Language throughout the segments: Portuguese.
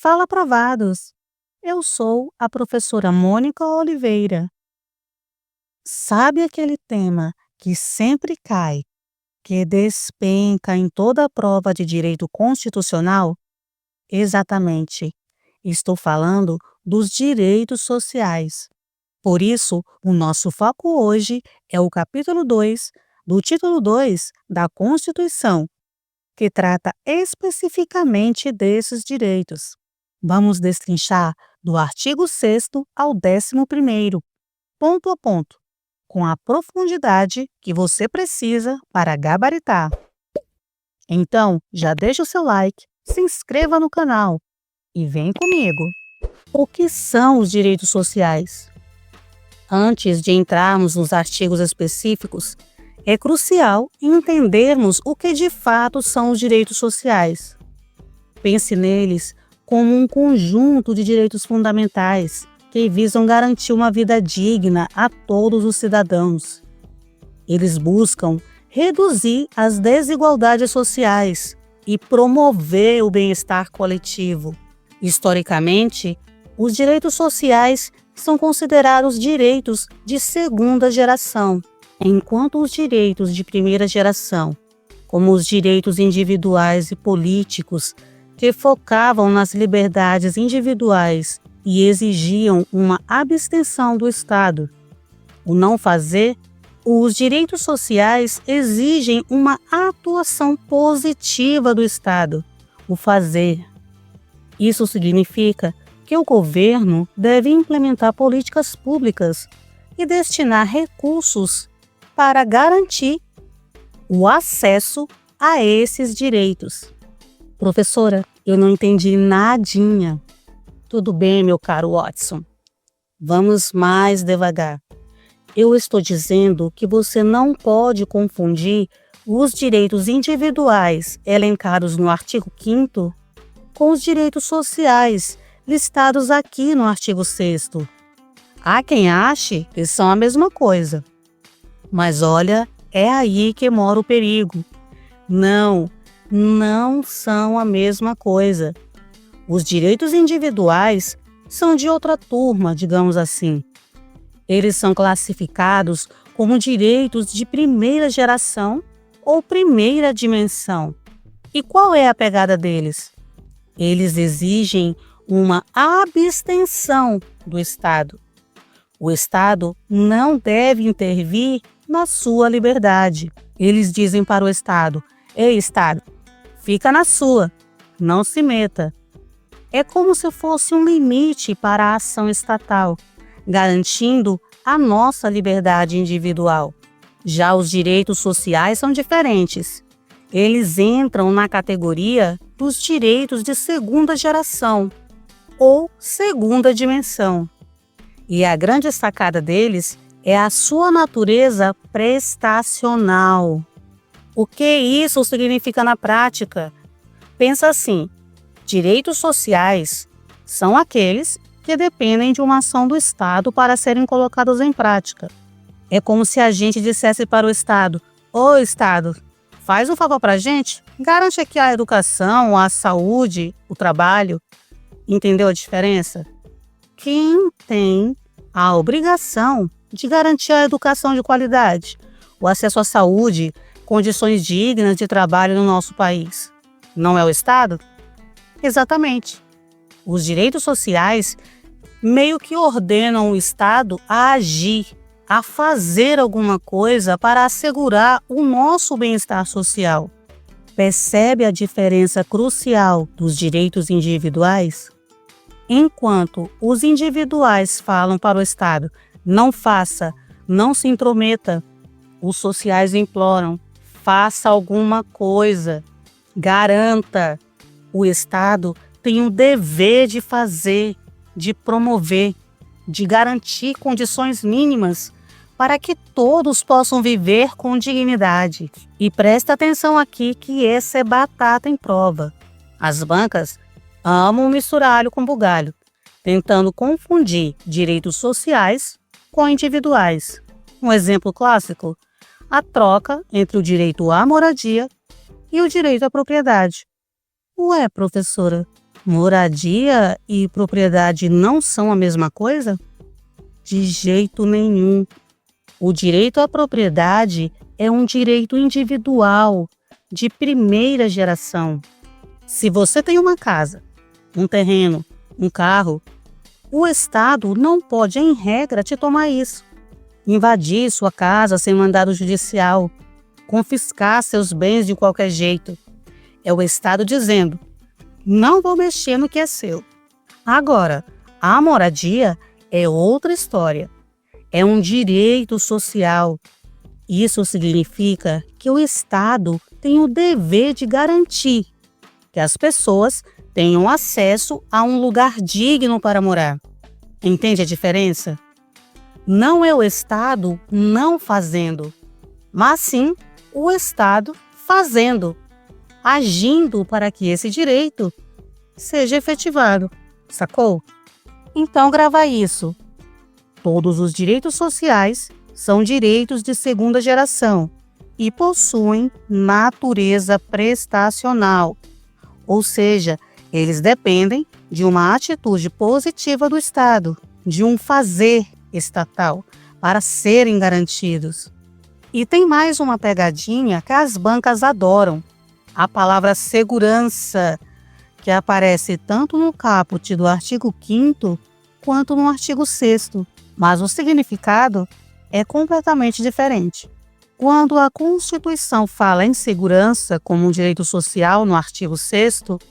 Fala, aprovados! Eu sou a professora Mônica Oliveira. Sabe aquele tema que sempre cai, que despenca em toda a prova de direito constitucional? Exatamente. Estou falando dos direitos sociais. Por isso, o nosso foco hoje é o capítulo 2 do título 2 da Constituição, que trata especificamente desses direitos. Vamos destrinchar do artigo 6º ao 11º, ponto a ponto, com a profundidade que você precisa para gabaritar. Então, já deixa o seu like, se inscreva no canal e vem comigo. O que são os direitos sociais? Antes de entrarmos nos artigos específicos, é crucial entendermos o que de fato são os direitos sociais. Pense neles como um conjunto de direitos fundamentais que visam garantir uma vida digna a todos os cidadãos. Eles buscam reduzir as desigualdades sociais e promover o bem-estar coletivo. Historicamente, os direitos sociais são considerados direitos de segunda geração, enquanto os direitos de primeira geração, como os direitos individuais e políticos, que focavam nas liberdades individuais e exigiam uma abstenção do Estado. O não fazer, os direitos sociais exigem uma atuação positiva do Estado, o fazer. Isso significa que o governo deve implementar políticas públicas e destinar recursos para garantir o acesso a esses direitos. Professora, eu não entendi nadinha. Tudo bem, meu caro Watson. Vamos mais devagar. Eu estou dizendo que você não pode confundir os direitos individuais elencados no artigo 5º com os direitos sociais listados aqui no artigo 6º. Há quem ache que são a mesma coisa. Mas olha, é aí que mora o perigo. Não são a mesma coisa. Os direitos individuais são de outra turma, digamos assim. Eles são classificados como direitos de primeira geração ou primeira dimensão. E qual é a pegada deles? Eles exigem uma abstenção do Estado. O Estado não deve intervir na sua liberdade. Eles dizem para o Estado: "Ei, Estado, fica na sua, não se meta." É como se fosse um limite para a ação estatal, garantindo a nossa liberdade individual. Já os direitos sociais são diferentes. Eles entram na categoria dos direitos de segunda geração ou segunda dimensão. E a grande sacada deles é a sua natureza prestacional. O que isso significa na prática? Pensa assim: direitos sociais são aqueles que dependem de uma ação do Estado para serem colocados em prática. É como se a gente dissesse para o Estado: "Ô Estado, faz um favor para a gente, garante aqui a educação, a saúde, o trabalho." Entendeu a diferença? Quem tem a obrigação de garantir a educação de qualidade, o acesso à saúde, condições dignas de trabalho no nosso país? Não é o Estado? Exatamente. Os direitos sociais meio que ordenam o Estado a agir, a fazer alguma coisa para assegurar o nosso bem-estar social. Percebe a diferença crucial dos direitos individuais? Enquanto os individuais falam para o Estado: "Não faça, não se intrometa", os sociais imploram: "Faça alguma coisa, garanta." O Estado tem o dever de fazer, de promover, de garantir condições mínimas para que todos possam viver com dignidade. E presta atenção aqui que essa é batata em prova. As bancas amam misturar alho com bugalho, tentando confundir direitos sociais com individuais. Um exemplo clássico: a troca entre o direito à moradia e o direito à propriedade. Ué, professora, Moradia e propriedade não são a mesma coisa? De jeito nenhum. O direito à propriedade é um direito individual, de primeira geração. Se você tem uma casa, um terreno, um carro, o Estado não pode, em regra, te tomar isso. Invadir sua casa sem mandado judicial, confiscar seus bens de qualquer jeito. É o Estado dizendo: não vou mexer no que é seu. Agora, a moradia é outra história. É um direito social. Isso significa que o Estado tem o dever de garantir que as pessoas tenham acesso a um lugar digno para morar. Entende a diferença? Não é o Estado não fazendo, mas sim o Estado fazendo, agindo para que esse direito seja efetivado. Sacou? Então grava isso. Todos os direitos sociais são direitos de segunda geração e possuem natureza prestacional, ou seja, eles dependem de uma atitude positiva do Estado, de um fazer estatal, para serem garantidos. E tem mais uma pegadinha que as bancas adoram: a palavra segurança, que aparece tanto no caput do artigo 5º quanto no artigo 6º, mas o significado é completamente diferente. Quando a Constituição fala em segurança como um direito social no artigo 6º,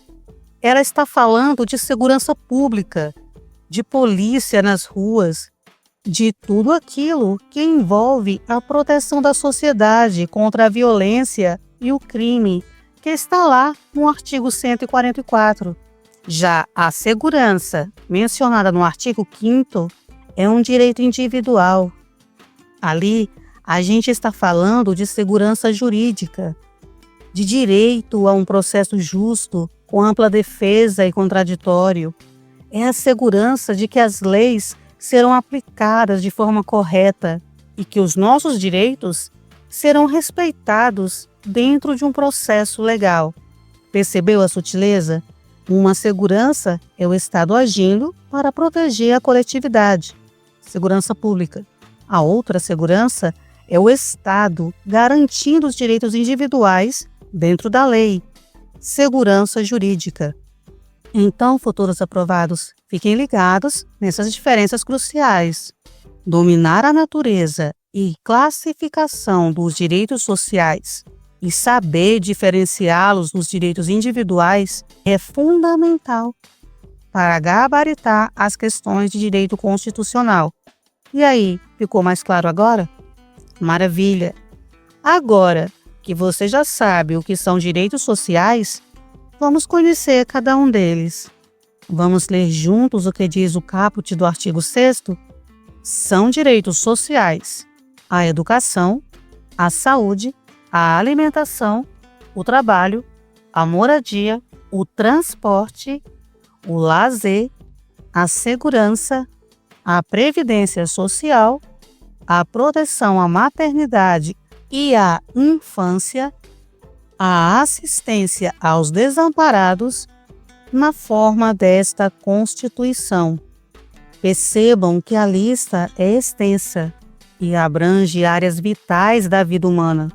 ela está falando de segurança pública, de polícia nas ruas, de tudo aquilo que envolve a proteção da sociedade contra a violência e o crime, que está lá no artigo 144. Já a segurança, mencionada no artigo 5º, é um direito individual. Ali, a gente está falando de segurança jurídica, de direito a um processo justo, com ampla defesa e contraditório. É a segurança de que as leis serão aplicadas de forma correta e que os nossos direitos serão respeitados dentro de um processo legal. Percebeu a sutileza? Uma segurança é o Estado agindo para proteger a coletividade, segurança pública. A outra segurança é o Estado garantindo os direitos individuais dentro da lei, segurança jurídica. Então, futuros aprovados, fiquem ligados nessas diferenças cruciais. Dominar a natureza e classificação dos direitos sociais e saber diferenciá-los dos direitos individuais é fundamental para gabaritar as questões de direito constitucional. E aí, ficou mais claro agora? Maravilha! Agora que você já sabe o que são direitos sociais, vamos conhecer cada um deles. Vamos ler juntos o que diz o caput do artigo 6º? São direitos sociais: a educação, a saúde, a alimentação, o trabalho, a moradia, o transporte, o lazer, a segurança, a previdência social, a proteção à maternidade e à infância, a assistência aos desamparados na forma desta Constituição. Percebam que a lista é extensa e abrange áreas vitais da vida humana.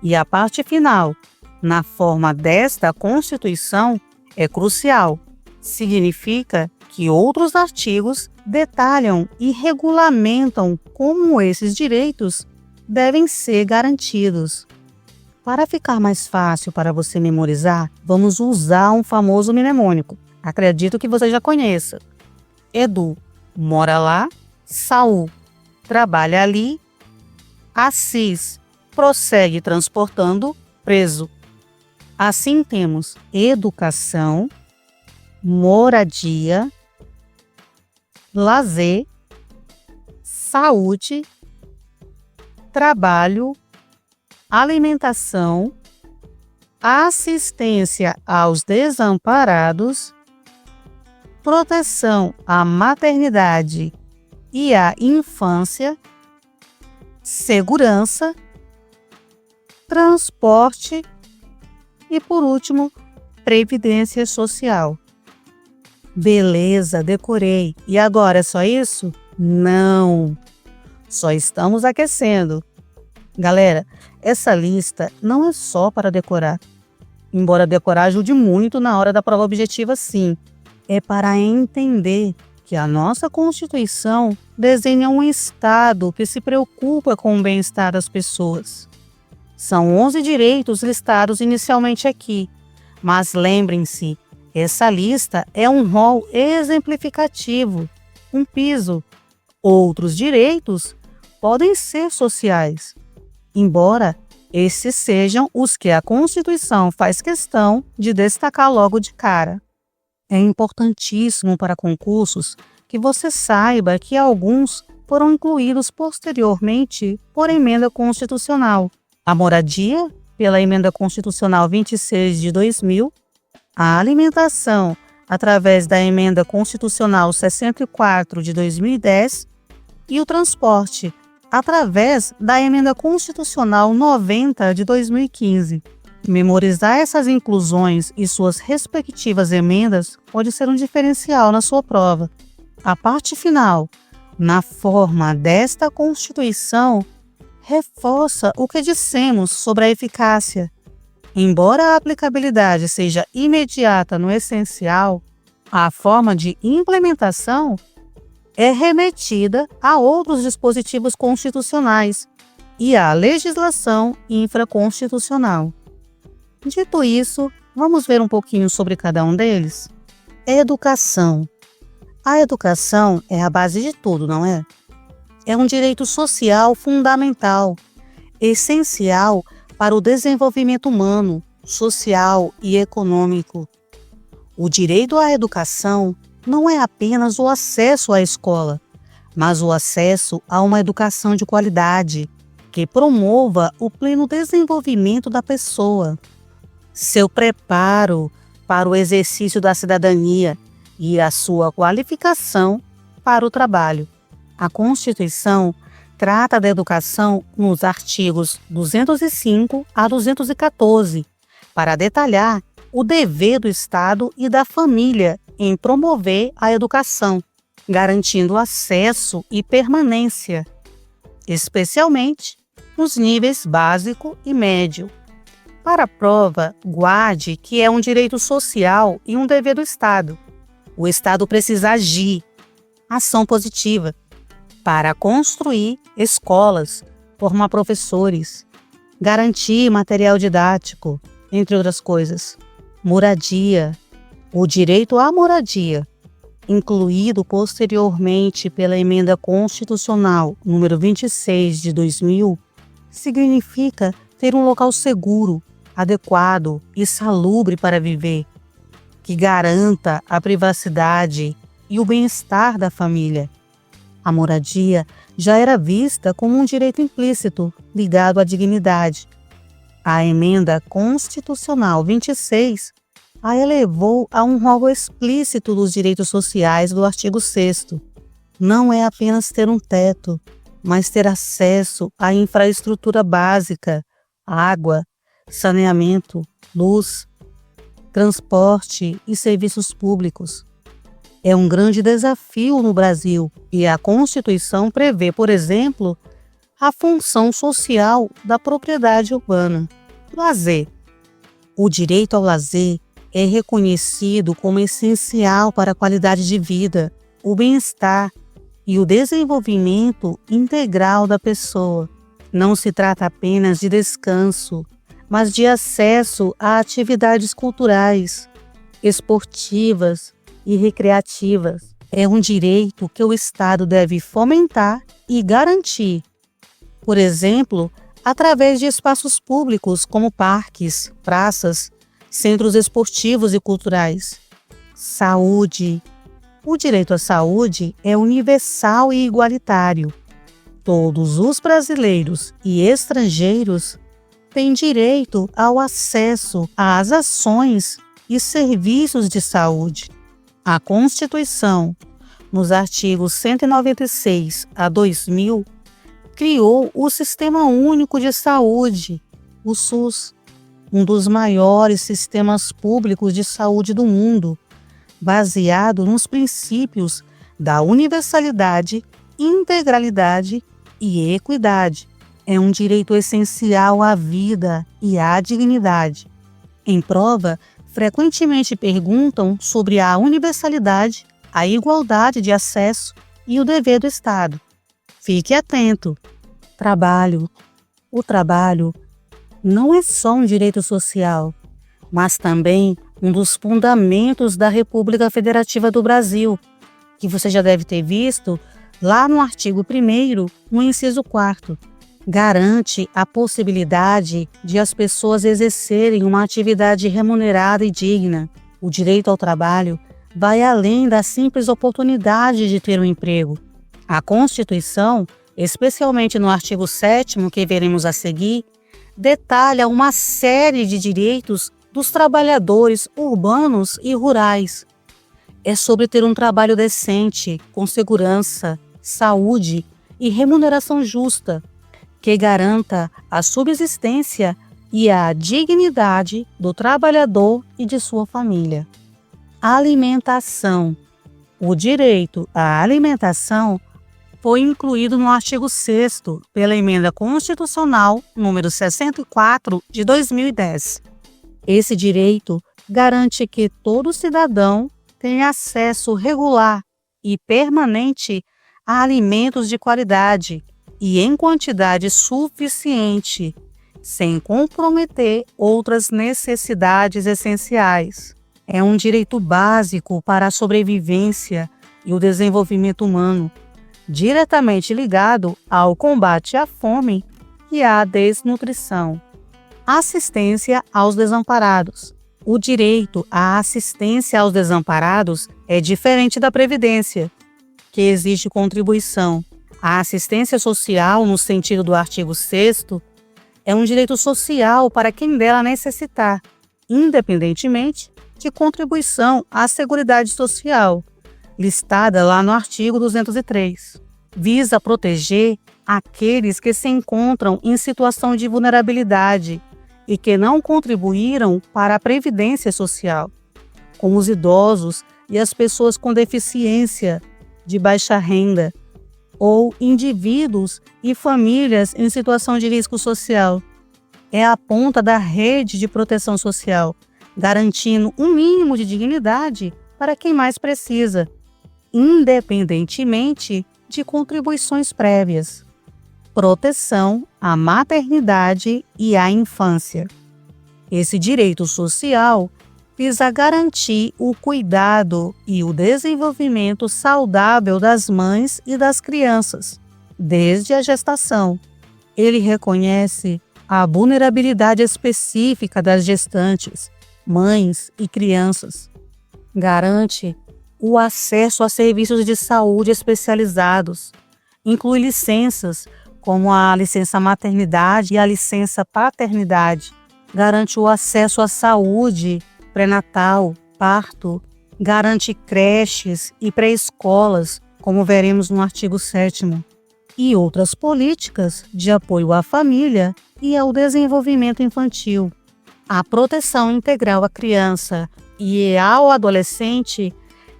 E a parte final, na forma desta Constituição, é crucial. Significa que outros artigos detalham e regulamentam como esses direitos devem ser garantidos. Para ficar mais fácil para você memorizar, vamos usar um famoso mnemônico. Acredito que você já conheça. Edu mora lá, Saul trabalha ali, Assis prossegue transportando preso. Assim temos educação, moradia, lazer, saúde, trabalho, alimentação, assistência aos desamparados, proteção à maternidade e à infância, segurança, transporte e, por último, previdência social. Beleza, decorei. E agora é só isso? Não, só estamos aquecendo. Galera, essa lista não é só para decorar. Embora decorar ajude muito na hora da prova objetiva, sim. É para entender que a nossa Constituição desenha um Estado que se preocupa com o bem-estar das pessoas. São 11 direitos listados inicialmente aqui, mas lembrem-se, essa lista é um rol exemplificativo, um piso. Outros direitos podem ser sociais, embora esses sejam os que a Constituição faz questão de destacar logo de cara. É importantíssimo para concursos que você saiba que alguns foram incluídos posteriormente por emenda constitucional. A moradia, pela emenda constitucional 26 de 2000, a alimentação, através da emenda constitucional 64 de 2010, e o transporte, através da emenda constitucional 90 de 2015. Memorizar essas inclusões e suas respectivas emendas pode ser um diferencial na sua prova. A parte final, na forma desta Constituição, reforça o que dissemos sobre a eficácia. Embora a aplicabilidade seja imediata no essencial, a forma de implementação é remetida a outros dispositivos constitucionais e à legislação infraconstitucional. Dito isso, vamos ver um pouquinho sobre cada um deles? Educação. A educação é a base de tudo, não é? É um direito social fundamental, essencial para o desenvolvimento humano, social e econômico. O direito à educação não é apenas o acesso à escola, mas o acesso a uma educação de qualidade, que promova o pleno desenvolvimento da pessoa, seu preparo para o exercício da cidadania e a sua qualificação para o trabalho. A Constituição trata da educação nos artigos 205 a 214, para detalhar o dever do Estado e da família em promover a educação, garantindo acesso e permanência, especialmente nos níveis básico e médio. Para a prova, guarde que é um direito social e um dever do Estado. O Estado precisa agir, ação positiva, para construir escolas, formar professores, garantir material didático, entre outras coisas. Moradia. O direito à moradia, incluído posteriormente pela emenda constitucional número 26 de 2000, significa ter um local seguro, adequado e salubre para viver, que garanta a privacidade e o bem-estar da família. A moradia já era vista como um direito implícito ligado à dignidade. A emenda constitucional 26 a elevou a um rol explícito dos direitos sociais do artigo 6º. Não é apenas ter um teto, mas ter acesso à infraestrutura básica, água, saneamento, luz, transporte e serviços públicos. É um grande desafio no Brasil e a Constituição prevê, por exemplo, a função social da propriedade urbana. Lazer. O direito ao lazer é reconhecido como essencial para a qualidade de vida, o bem-estar e o desenvolvimento integral da pessoa. Não se trata apenas de descanso, mas de acesso a atividades culturais, esportivas e recreativas. É um direito que o Estado deve fomentar e garantir. Por exemplo, através de espaços públicos como parques, praças, centros esportivos e culturais. Saúde. O direito à saúde é universal e igualitário. Todos os brasileiros e estrangeiros têm direito ao acesso às ações e serviços de saúde. A Constituição, nos artigos 196 a 2000, criou o Sistema Único de Saúde, o SUS, um dos maiores sistemas públicos de saúde do mundo, baseado nos princípios da universalidade, integralidade e equidade. É um direito essencial à vida e à dignidade. Em prova, frequentemente perguntam sobre a universalidade, a igualdade de acesso e o dever do Estado. Fique atento. Trabalho. O trabalho não é só um direito social, mas também um dos fundamentos da República Federativa do Brasil, que você já deve ter visto lá no artigo 1º, no inciso 4º. Garante a possibilidade de as pessoas exercerem uma atividade remunerada e digna. O direito ao trabalho vai além da simples oportunidade de ter um emprego. A Constituição, especialmente no artigo 7º, que veremos a seguir, detalha uma série de direitos dos trabalhadores urbanos e rurais. É sobre ter um trabalho decente, com segurança, saúde e remuneração justa, que garanta a subsistência e a dignidade do trabalhador e de sua família. Alimentação. O direito à alimentação foi incluído no artigo 6º pela Emenda Constitucional número 64 de 2010. Esse direito garante que todo cidadão tenha acesso regular e permanente a alimentos de qualidade e em quantidade suficiente, sem comprometer outras necessidades essenciais. É um direito básico para a sobrevivência e o desenvolvimento humano, diretamente ligado ao combate à fome e à desnutrição. Assistência aos desamparados. O direito à assistência aos desamparados é diferente da Previdência, que exige contribuição. A assistência social, no sentido do artigo 6º, é um direito social para quem dela necessitar, independentemente de contribuição à Seguridade Social, listada lá no artigo 203. Visa proteger aqueles que se encontram em situação de vulnerabilidade e que não contribuíram para a Previdência Social, como os idosos e as pessoas com deficiência de baixa renda, ou indivíduos e famílias em situação de risco social. É a ponta da rede de proteção social, garantindo um mínimo de dignidade para quem mais precisa, independentemente de contribuições prévias. Proteção à maternidade e à infância. Esse direito social visa garantir o cuidado e o desenvolvimento saudável das mães e das crianças, desde a gestação. Ele reconhece a vulnerabilidade específica das gestantes, mães e crianças. Garante o acesso a serviços de saúde especializados. Inclui licenças, como a licença maternidade e a licença paternidade. Garante o acesso à saúde pré-natal, parto, garante creches e pré-escolas, como veremos no artigo 7º, e outras políticas de apoio à família e ao desenvolvimento infantil. A proteção integral à criança e ao adolescente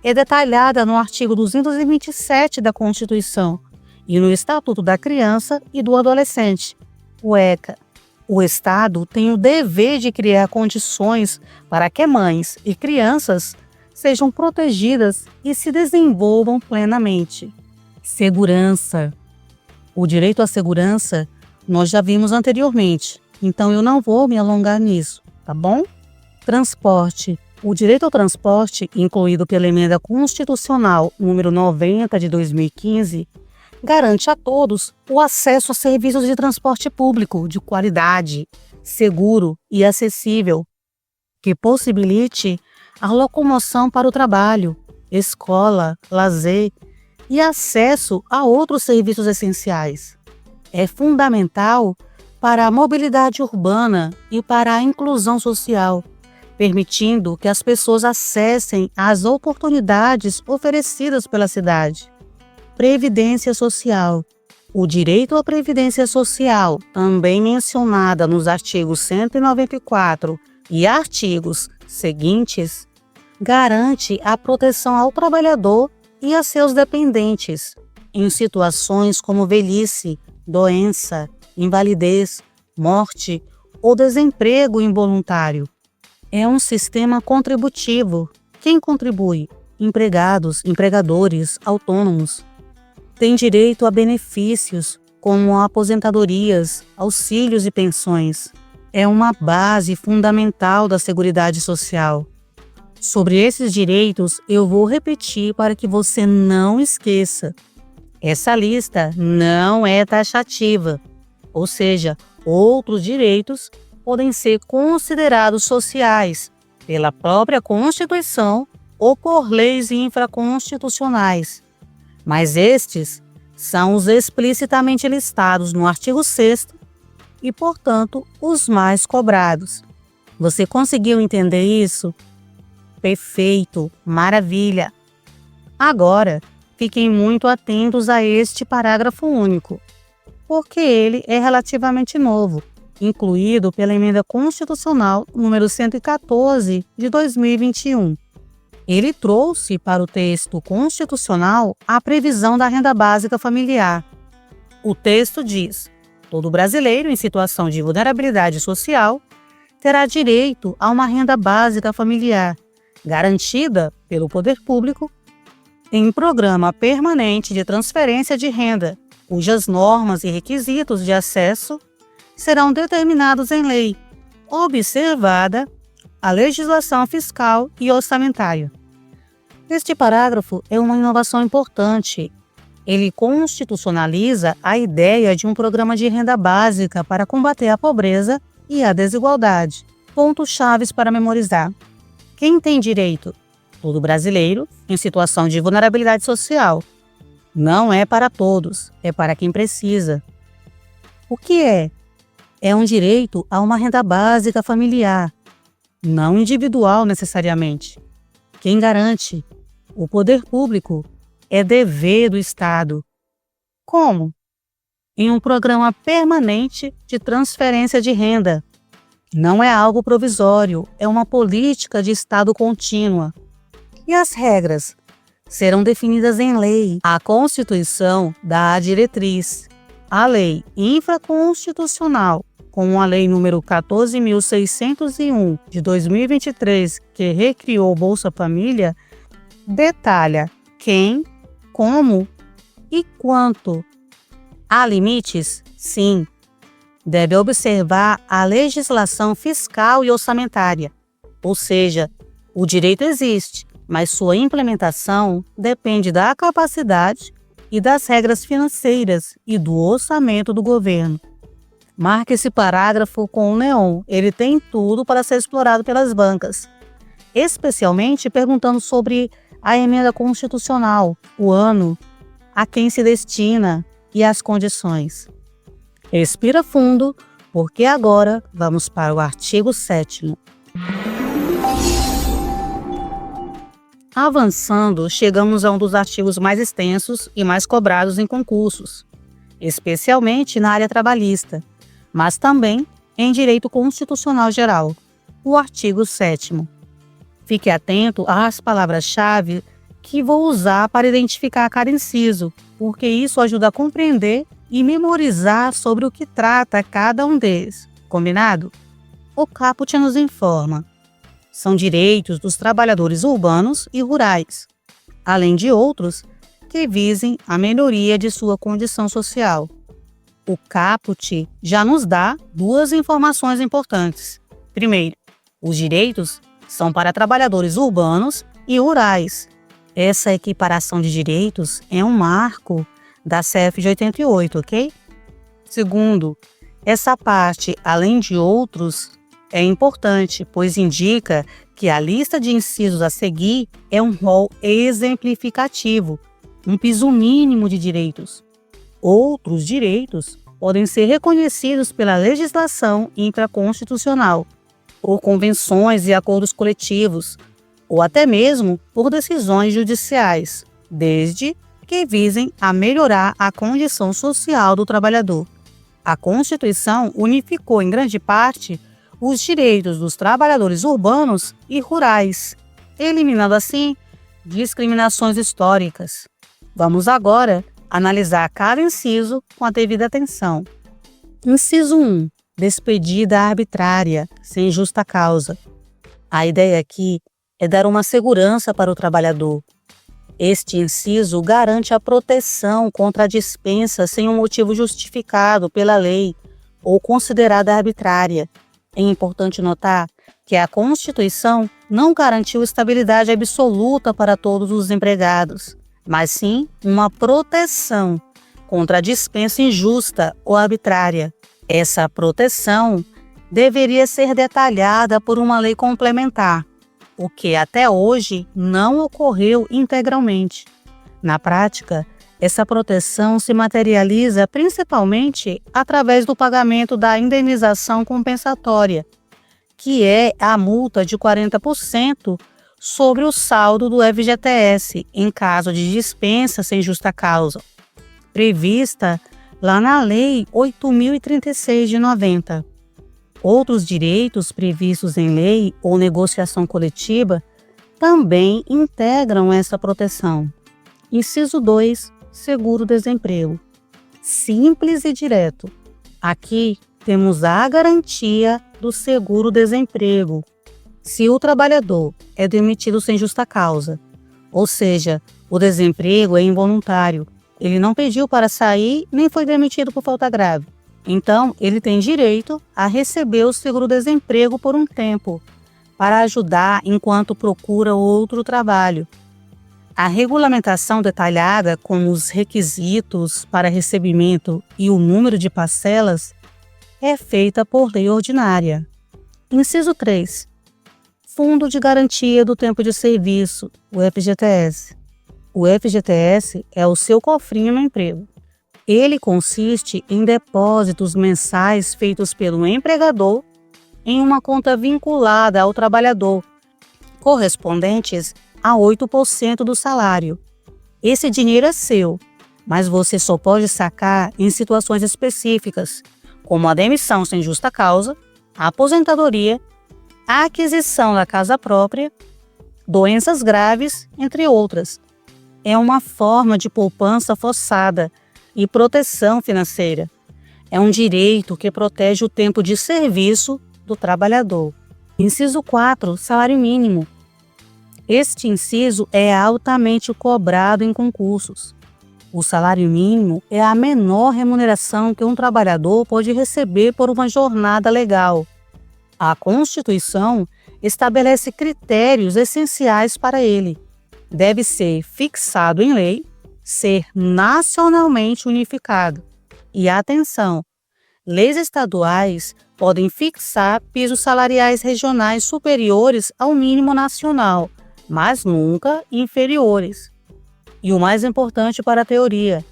é detalhada no artigo 227 da Constituição e no Estatuto da Criança e do Adolescente, o ECA. O Estado tem o dever de criar condições para que mães e crianças sejam protegidas e se desenvolvam plenamente. Segurança. O direito à segurança nós já vimos anteriormente, então eu não vou me alongar nisso, tá bom? Transporte. O direito ao transporte, incluído pela Emenda Constitucional número 90 de 2015, garante a todos o acesso a serviços de transporte público de qualidade, seguro e acessível, que possibilite a locomoção para o trabalho, escola, lazer e acesso a outros serviços essenciais. É fundamental para a mobilidade urbana e para a inclusão social, permitindo que as pessoas acessem às oportunidades oferecidas pela cidade. Previdência Social. O direito à previdência social, também mencionada nos artigos 194 e artigos seguintes, garante a proteção ao trabalhador e a seus dependentes em situações como velhice, doença, invalidez, morte ou desemprego involuntário. É um sistema contributivo. Quem contribui? Empregados, empregadores, autônomos. Tem direito a benefícios como aposentadorias, auxílios e pensões. É uma base fundamental da Seguridade Social. Sobre esses direitos, eu vou repetir para que você não esqueça. Essa lista não é taxativa, ou seja, outros direitos podem ser considerados sociais pela própria Constituição ou por leis infraconstitucionais. Mas estes são os explicitamente listados no artigo 6º e, portanto, os mais cobrados. Você conseguiu entender isso? Perfeito, maravilha! Agora, fiquem muito atentos a este parágrafo único, porque ele é relativamente novo, incluído pela Emenda Constitucional número 114 de 2021. Ele trouxe para o texto constitucional a previsão da renda básica familiar. O texto diz: todo brasileiro em situação de vulnerabilidade social terá direito a uma renda básica familiar, garantida pelo poder público, em programa permanente de transferência de renda, cujas normas e requisitos de acesso serão determinados em lei, observada a legislação fiscal e orçamentária. Este parágrafo é uma inovação importante. Ele constitucionaliza a ideia de um programa de renda básica para combater a pobreza e a desigualdade. Pontos chaves para memorizar. Quem tem direito? Todo brasileiro em situação de vulnerabilidade social. Não é para todos, é para quem precisa. O que é? É um direito a uma renda básica familiar, não individual necessariamente. Quem garante? O poder público. É dever do Estado. Como? Em um programa permanente de transferência de renda. Não é algo provisório, é uma política de Estado contínua. E as regras? Serão definidas em lei. A Constituição dá a diretriz. A lei infraconstitucional, como a Lei número 14.601 de 2023, que recriou o Bolsa Família, detalha quem, como e quanto. Há limites? Sim. Deve observar a legislação fiscal e orçamentária. Ou seja, o direito existe, mas sua implementação depende da capacidade e das regras financeiras e do orçamento do governo. Marque esse parágrafo com um neon. Ele tem tudo para ser explorado pelas bancas, especialmente perguntando sobre a emenda constitucional, o ano, a quem se destina e as condições. Respira fundo, porque agora vamos para o artigo 7º. Avançando, chegamos a um dos artigos mais extensos e mais cobrados em concursos, especialmente na área trabalhista, mas também em direito constitucional geral, o artigo 7º. Fique atento às palavras-chave que vou usar para identificar cada inciso, porque isso ajuda a compreender e memorizar sobre o que trata cada um deles. Combinado? O caput nos informa. São direitos dos trabalhadores urbanos e rurais, além de outros que visem a melhoria de sua condição social. O caput já nos dá duas informações importantes. Primeiro, os direitos são para trabalhadores urbanos e rurais. Essa equiparação de direitos é um marco da CF de 88, ok? Segundo, essa parte, além de outros, é importante, pois indica que a lista de incisos a seguir é um rol exemplificativo, um piso mínimo de direitos. Outros direitos podem ser reconhecidos pela legislação intraconstitucional, por convenções e acordos coletivos, ou até mesmo por decisões judiciais, desde que visem a melhorar a condição social do trabalhador. A Constituição unificou em grande parte os direitos dos trabalhadores urbanos e rurais. eliminando assim discriminações históricas. Vamos agora analisar cada inciso com a devida atenção. Inciso 1. Despedida arbitrária, sem justa causa. A ideia aqui é dar uma segurança para o trabalhador. Este inciso garante a proteção contra a dispensa sem um motivo justificado pela lei ou considerada arbitrária. É importante notar que a Constituição não garantiu estabilidade absoluta para todos os empregados, mas sim uma proteção contra a dispensa injusta ou arbitrária. Essa proteção deveria ser detalhada por uma lei complementar, o que até hoje não ocorreu integralmente. Na prática, essa proteção se materializa principalmente através do pagamento da indenização compensatória, que é a multa de 40% sobre o saldo do FGTS em caso de dispensa sem justa causa, prevista lá na Lei 8.036 de 90. Outros direitos previstos em lei ou negociação coletiva também integram essa proteção. Inciso 2. Seguro-desemprego. Simples e direto. Aqui temos a garantia do seguro-desemprego. Se o trabalhador é demitido sem justa causa, ou seja, o desemprego é involuntário, ele não pediu para sair nem foi demitido por falta grave, então ele tem direito a receber o seguro-desemprego por um tempo, para ajudar enquanto procura outro trabalho. A regulamentação detalhada com os requisitos para recebimento e o número de parcelas é feita por lei ordinária. Inciso 3. Fundo de Garantia do Tempo de Serviço, o FGTS. O FGTS é o seu cofrinho no emprego. Ele consiste em depósitos mensais feitos pelo empregador em uma conta vinculada ao trabalhador, correspondentes a 8% do salário. Esse dinheiro é seu, mas você só pode sacar em situações específicas, como a demissão sem justa causa, a aposentadoria, a aquisição da casa própria, doenças graves, entre outras. É uma forma de poupança forçada e proteção financeira. É um direito que protege o tempo de serviço do trabalhador. Inciso 4. Salário mínimo. Este inciso é altamente cobrado em concursos. O salário mínimo é a menor remuneração que um trabalhador pode receber por uma jornada legal. A Constituição estabelece critérios essenciais para ele. Deve ser fixado em lei, ser nacionalmente unificado. E atenção, leis estaduais podem fixar pisos salariais regionais superiores ao mínimo nacional, mas nunca inferiores. E o mais importante para a teoria,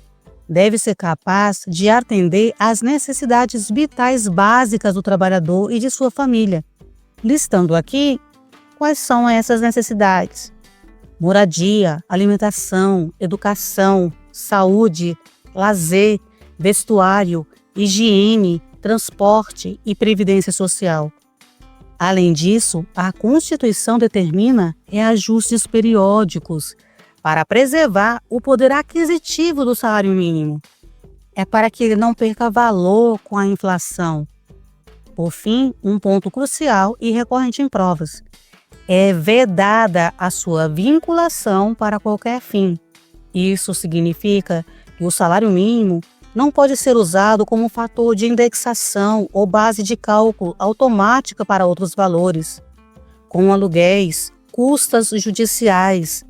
deve ser capaz de atender às necessidades vitais básicas do trabalhador e de sua família. Listando aqui, quais são essas necessidades? Moradia, alimentação, educação, saúde, lazer, vestuário, higiene, transporte e previdência social. Além disso, a Constituição determina reajustes periódicos para preservar o poder aquisitivo do salário mínimo. É para que ele não perca valor com a inflação. Por fim, um ponto crucial e recorrente em provas. É vedada a sua vinculação para qualquer fim. Isso significa que o salário mínimo não pode ser usado como fator de indexação ou base de cálculo automática para outros valores, como aluguéis, custas judiciais,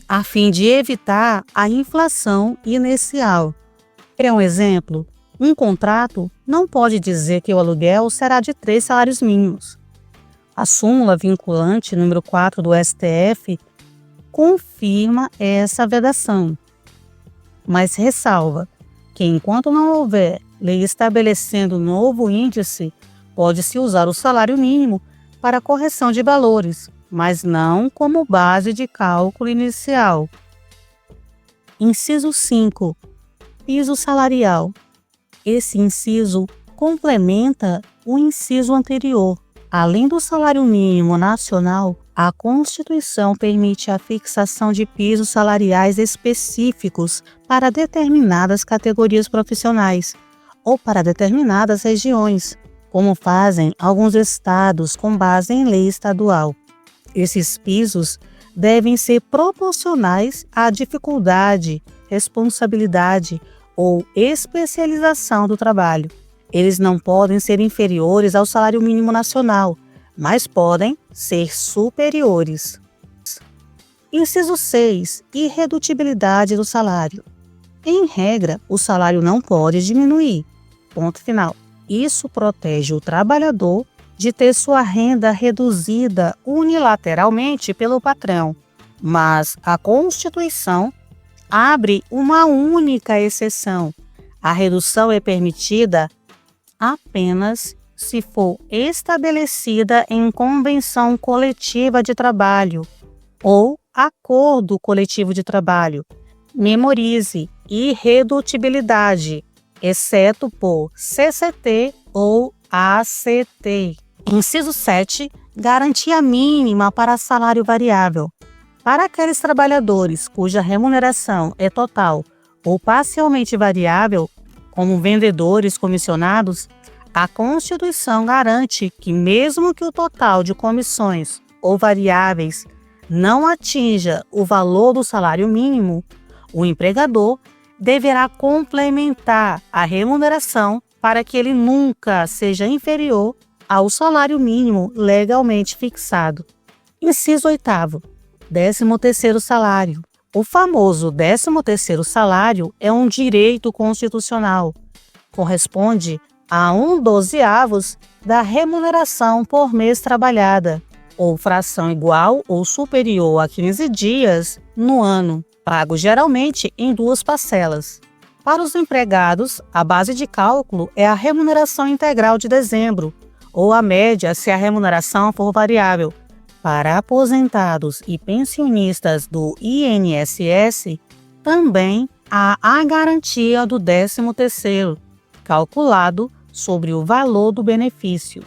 a fim de evitar a inflação inicial. Quer um exemplo? Um contrato não pode dizer que o aluguel será de 3 salários mínimos. A súmula vinculante número 4 do STF confirma essa vedação, mas ressalva que enquanto não houver lei estabelecendo novo índice, pode-se usar o salário mínimo para correção de valores, mas não como base de cálculo inicial. Inciso 5. Piso salarial. Esse inciso complementa o inciso anterior. Além do salário mínimo nacional, A Constituição permite a fixação de pisos salariais específicos para determinadas categorias profissionais ou para determinadas regiões, como fazem alguns estados com base em lei estadual. Esses pisos devem ser proporcionais à dificuldade, responsabilidade ou especialização do trabalho. Eles não podem ser inferiores ao salário mínimo nacional, mas podem ser superiores. Inciso 6. Irredutibilidade do salário. Em regra, o salário não pode diminuir. Ponto final. Isso protege o trabalhador de ter sua renda reduzida unilateralmente pelo patrão, mas a Constituição abre uma única exceção. A redução é permitida apenas se for estabelecida em convenção coletiva de trabalho ou acordo coletivo de trabalho. Memorize: irredutibilidade, exceto por CCT ou ACT. Inciso 7. Garantia mínima para salário variável. Para aqueles trabalhadores cuja remuneração é total ou parcialmente variável, como vendedores comissionados, a Constituição garante que, mesmo que o total de comissões ou variáveis não atinja o valor do salário mínimo, o empregador deverá complementar a remuneração para que ele nunca seja inferior ao salário mínimo legalmente fixado. Inciso 8º. 13º salário. O famoso 13º salário é um direito constitucional. Corresponde a 1/12 da remuneração por mês trabalhada, ou fração igual ou superior a 15 dias no ano, pago geralmente em 2 parcelas. Para os empregados, a base de cálculo é a remuneração integral de dezembro, ou a média se a remuneração for variável. Para aposentados e pensionistas do INSS, também há a garantia do 13º, calculado sobre o valor do benefício.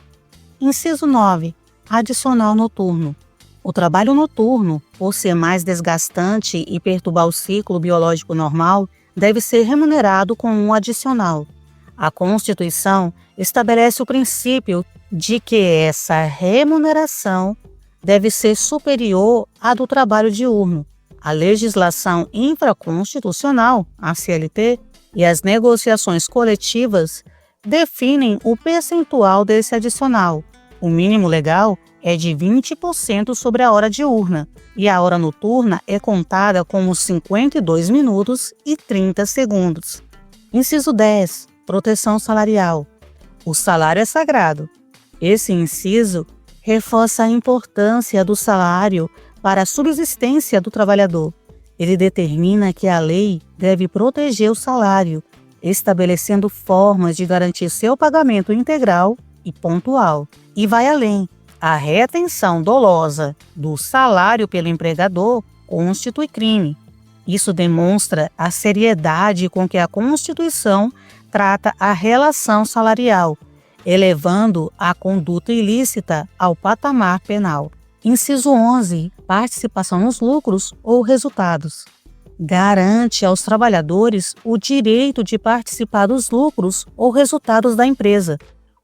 Inciso 9. Adicional noturno. O trabalho noturno, por ser mais desgastante e perturbar o ciclo biológico normal, deve ser remunerado com um adicional. A Constituição estabelece o princípio de que essa remuneração deve ser superior à do trabalho diurno. A legislação infraconstitucional, a CLT, e as negociações coletivas definem o percentual desse adicional. O mínimo legal é de 20% sobre a hora diurna e a hora noturna é contada como 52 minutos e 30 segundos. Inciso 10. Proteção salarial. O salário é sagrado. Esse inciso reforça a importância do salário para a subsistência do trabalhador. Ele determina que a lei deve proteger o salário, estabelecendo formas de garantir seu pagamento integral e pontual. E vai além. A retenção dolosa do salário pelo empregador constitui crime. Isso demonstra a seriedade com que a Constituição trata a relação salarial, elevando a conduta ilícita ao patamar penal. Inciso 11. Participação nos lucros ou resultados. Garante aos trabalhadores o direito de participar dos lucros ou resultados da empresa.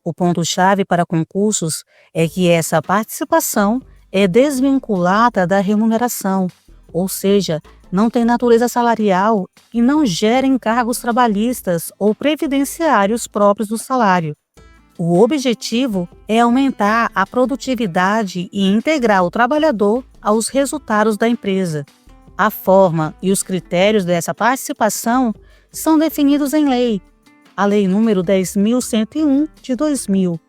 O ponto-chave para concursos é que essa participação é desvinculada da remuneração, ou seja, não tem natureza salarial e não gera encargos trabalhistas ou previdenciários próprios do salário. O objetivo é aumentar a produtividade e integrar o trabalhador aos resultados da empresa. A forma e os critérios dessa participação são definidos em lei, a Lei nº 10.101 de 2000,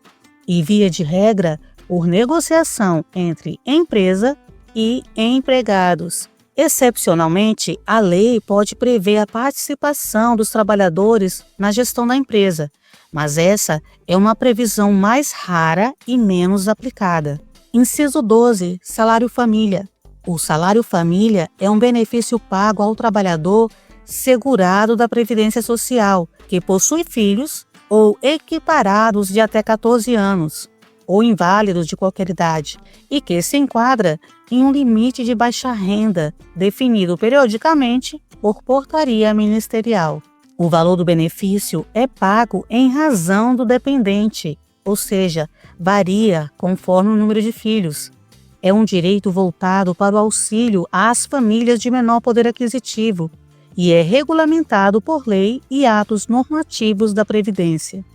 e via de regra por negociação entre empresa e empregados. Excepcionalmente, a lei pode prever a participação dos trabalhadores na gestão da empresa, mas essa é uma previsão mais rara e menos aplicada. Inciso 12. Salário família. O salário família é um benefício pago ao trabalhador segurado da Previdência Social, que possui filhos ou equiparados de até 14 anos. ou inválidos de qualquer idade e que se enquadra em um limite de baixa renda definido periodicamente por portaria ministerial. O valor do benefício é pago em razão do dependente, ou seja, varia conforme o número de filhos. É um direito voltado para o auxílio às famílias de menor poder aquisitivo e é regulamentado por lei e atos normativos da Previdência.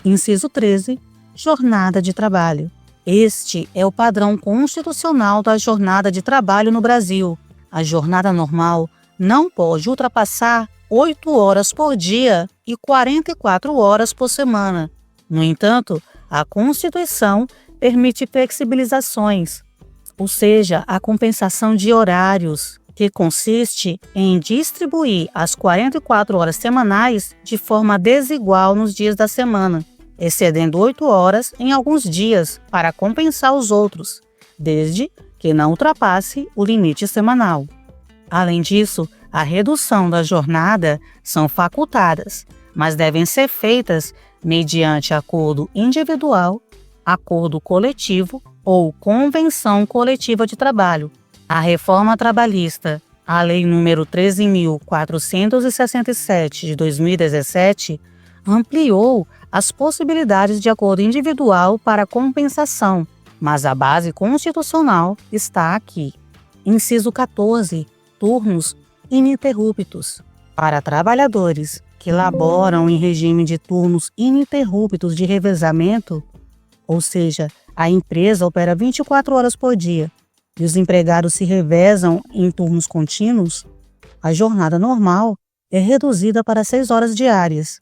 Inciso 13. Jornada de trabalho. Este é o padrão constitucional da jornada de trabalho no Brasil. A jornada normal não pode ultrapassar 8 horas por dia e 44 horas por semana. No entanto, a Constituição permite flexibilizações, ou seja, a compensação de horários, que consiste em distribuir as 44 horas semanais de forma desigual nos dias da semana, excedendo 8 horas em alguns dias para compensar os outros, desde que não ultrapasse o limite semanal. Além disso, a redução da jornada são facultadas, mas devem ser feitas mediante acordo individual, acordo coletivo ou convenção coletiva de trabalho. A reforma trabalhista, a Lei nº 13.467 de 2017, ampliou as possibilidades de acordo individual para compensação, mas a base constitucional está aqui. Inciso 14. Turnos ininterruptos. Para trabalhadores que laboram em regime de turnos ininterruptos de revezamento, ou seja, a empresa opera 24 horas por dia e os empregados se revezam em turnos contínuos, a jornada normal é reduzida para 6 horas diárias.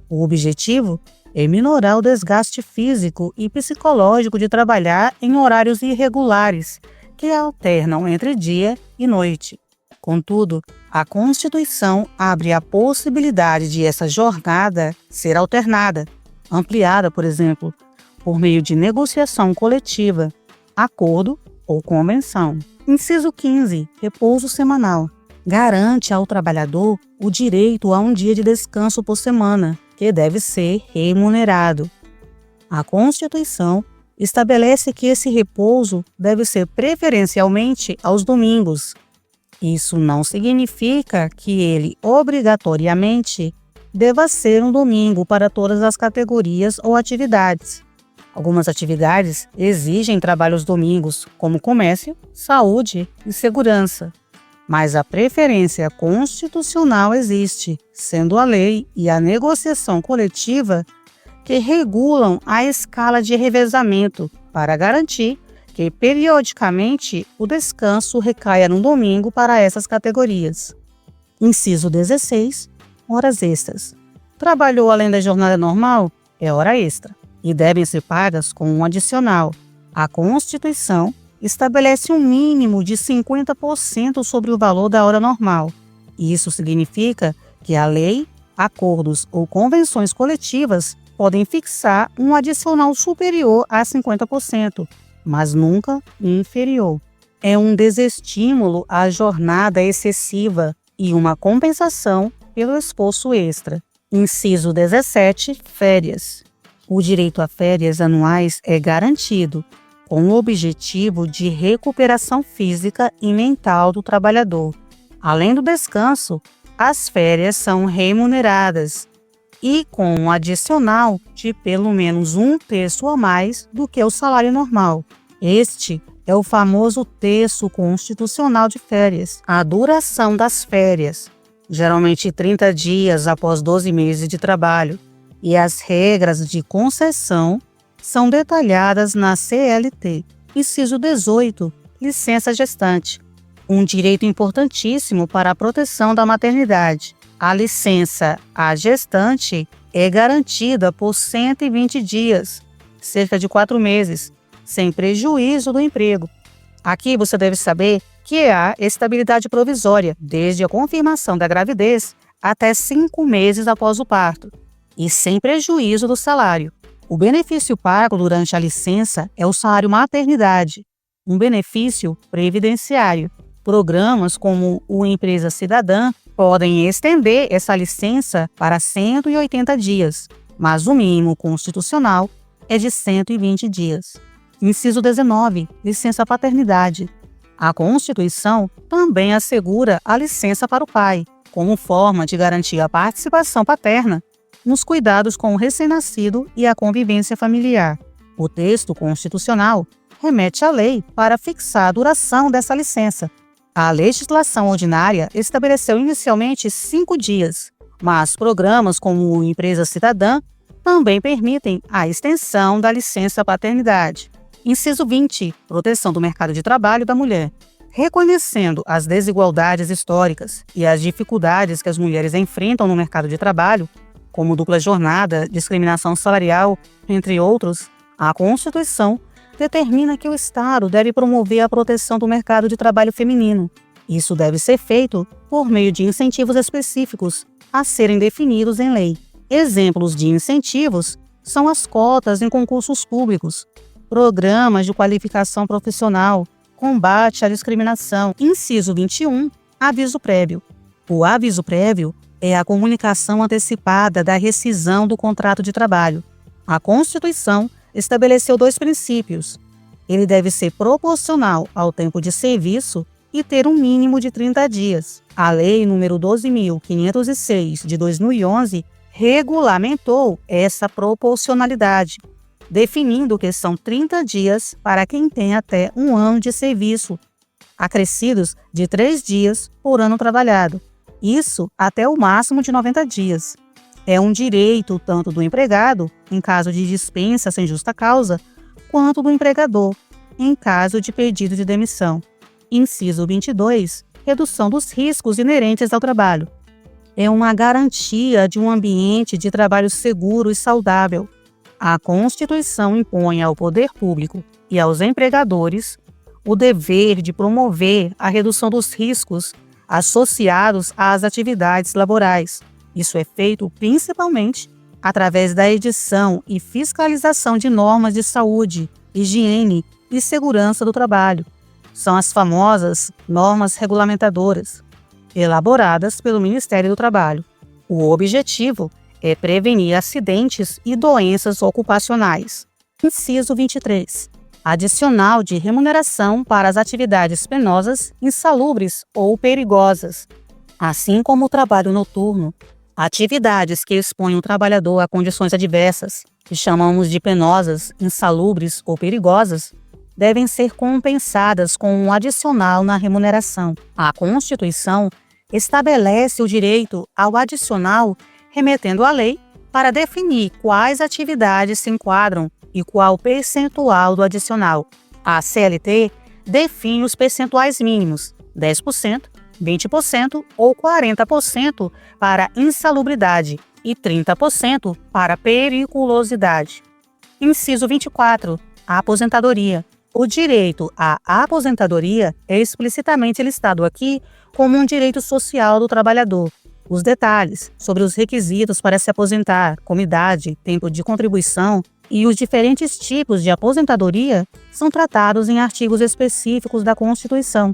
O objetivo é minorar o desgaste físico e psicológico de trabalhar em horários irregulares, que alternam entre dia e noite. Contudo, a Constituição abre a possibilidade de essa jornada ser alternada, ampliada, por exemplo, por meio de negociação coletiva, acordo ou convenção. Inciso 15. Repouso semanal. Garante ao trabalhador o direito a um dia de descanso por semana, que deve ser remunerado. A Constituição estabelece que esse repouso deve ser preferencialmente aos domingos. Isso não significa que ele obrigatoriamente deva ser um domingo para todas as categorias ou atividades. Algumas atividades exigem trabalho aos domingos, como comércio, saúde e segurança. Mas a preferência constitucional existe, sendo a lei e a negociação coletiva que regulam a escala de revezamento para garantir que, periodicamente, o descanso recaia no domingo para essas categorias. Inciso 16. Horas extras. Trabalhou além da jornada normal? É hora extra e devem ser pagas com um adicional. A Constituição estabelece um mínimo de 50% sobre o valor da hora normal. Isso significa que a lei, acordos ou convenções coletivas podem fixar um adicional superior a 50%, mas nunca inferior. É um desestímulo à jornada excessiva e uma compensação pelo esforço extra. Inciso 17. Férias. O direito a férias anuais é garantido, com o objetivo de recuperação física e mental do trabalhador. Além do descanso, as férias são remuneradas e com um adicional de pelo menos 1/3 a mais do que o salário normal. Este é o famoso terço constitucional de férias. A duração das férias, geralmente 30 dias após 12 meses de trabalho, e as regras de concessão são detalhadas na CLT. Inciso 18. Licença gestante. Um direito importantíssimo para a proteção da maternidade. A licença à gestante é garantida por 120 dias, cerca de 4 meses, sem prejuízo do emprego. Aqui você deve saber que há estabilidade provisória, desde a confirmação da gravidez até 5 meses após o parto, e sem prejuízo do salário. O benefício pago durante a licença é o salário maternidade, um benefício previdenciário. Programas como o Empresa Cidadã podem estender essa licença para 180 dias, mas o mínimo constitucional é de 120 dias. Inciso 19. Licença paternidade. A Constituição também assegura a licença para o pai, como forma de garantir a participação paterna nos cuidados com o recém-nascido e a convivência familiar. O texto constitucional remete à lei para fixar a duração dessa licença. A legislação ordinária estabeleceu inicialmente 5 dias, mas programas como o Empresa Cidadã também permitem a extensão da licença paternidade. Inciso 20. Proteção do mercado de trabalho da mulher. Reconhecendo as desigualdades históricas e as dificuldades que as mulheres enfrentam no mercado de trabalho, como dupla jornada, discriminação salarial, entre outros, a Constituição determina que o Estado deve promover a proteção do mercado de trabalho feminino. Isso deve ser feito por meio de incentivos específicos a serem definidos em lei. Exemplos de incentivos são as cotas em concursos públicos, programas de qualificação profissional, combate à discriminação. Inciso 21. Aviso prévio. O aviso prévio é a comunicação antecipada da rescisão do contrato de trabalho. A Constituição estabeleceu 2 princípios. Ele deve ser proporcional ao tempo de serviço e ter um mínimo de 30 dias. A Lei nº 12.506, de 2011, regulamentou essa proporcionalidade, definindo que são 30 dias para quem tem até 1 ano de serviço, acrescidos de 3 dias por ano trabalhado. Isso até o máximo de 90 dias. É um direito tanto do empregado, em caso de dispensa sem justa causa, quanto do empregador, em caso de pedido de demissão. Inciso 22. Redução dos riscos inerentes ao trabalho. É uma garantia de um ambiente de trabalho seguro e saudável. A Constituição impõe ao poder público e aos empregadores o dever de promover a redução dos riscos associados às atividades laborais. Isso é feito principalmente através da edição e fiscalização de normas de saúde, higiene e segurança do trabalho. São as famosas normas regulamentadoras, elaboradas pelo Ministério do Trabalho. O objetivo é prevenir acidentes e doenças ocupacionais. Inciso 23. Adicional de remuneração para as atividades penosas, insalubres ou perigosas, assim como o trabalho noturno. Atividades que expõem o trabalhador a condições adversas, que chamamos de penosas, insalubres ou perigosas, devem ser compensadas com um adicional na remuneração. A Constituição estabelece o direito ao adicional remetendo à lei para definir quais atividades se enquadram e qual percentual do adicional. A CLT define os percentuais mínimos, 10%, 20% ou 40% para insalubridade e 30% para periculosidade. Inciso 24. A aposentadoria. O direito à aposentadoria é explicitamente listado aqui como um direito social do trabalhador. Os detalhes sobre os requisitos para se aposentar, como idade, tempo de contribuição e os diferentes tipos de aposentadoria são tratados em artigos específicos da Constituição,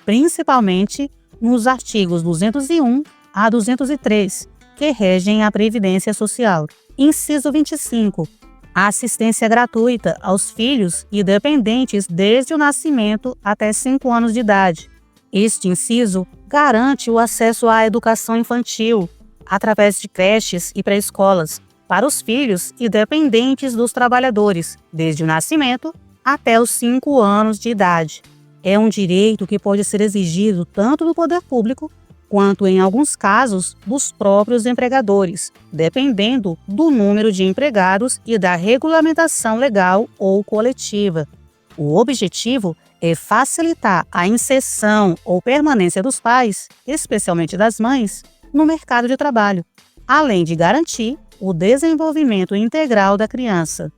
principalmente nos artigos 201 a 203, que regem a Previdência Social. Inciso 25. A assistência gratuita aos filhos e dependentes desde o nascimento até 5 anos de idade. Este inciso garante o acesso à educação infantil, através de creches e pré-escolas, para os filhos e dependentes dos trabalhadores, desde o nascimento até os 5 anos de idade. É um direito que pode ser exigido tanto do poder público, quanto, em alguns casos, dos próprios empregadores, dependendo do número de empregados e da regulamentação legal ou coletiva. O objetivo é facilitar a inserção ou permanência dos pais, especialmente das mães, no mercado de trabalho, além de garantir o desenvolvimento integral da criança.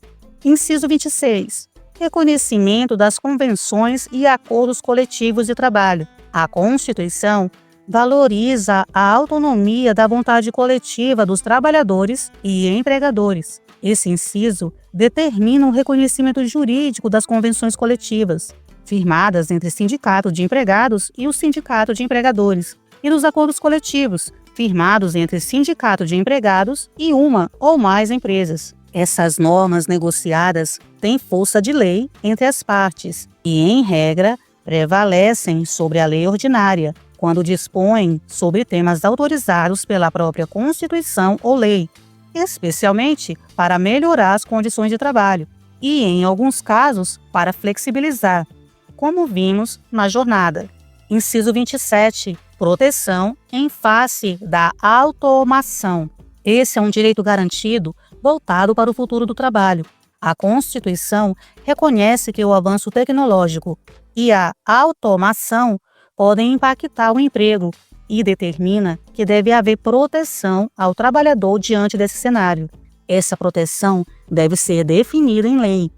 Inciso 26. Reconhecimento das convenções e acordos coletivos de trabalho. A Constituição valoriza a autonomia da vontade coletiva dos trabalhadores e empregadores. Esse inciso determina o reconhecimento jurídico das convenções coletivas, firmadas entre sindicato de empregados e o sindicato de empregadores, e dos acordos coletivos, firmados entre sindicato de empregados e uma ou mais empresas. Essas normas negociadas têm força de lei entre as partes e, em regra, prevalecem sobre a lei ordinária, quando dispõem sobre temas autorizados pela própria Constituição ou lei, especialmente para melhorar as condições de trabalho e, em alguns casos, para flexibilizar, como vimos na jornada. Inciso 27. Proteção em face da automação. Esse é um direito garantido voltado para o futuro do trabalho. A Constituição reconhece que o avanço tecnológico e a automação podem impactar o emprego e determina que deve haver proteção ao trabalhador diante desse cenário. Essa proteção deve ser definida em lei,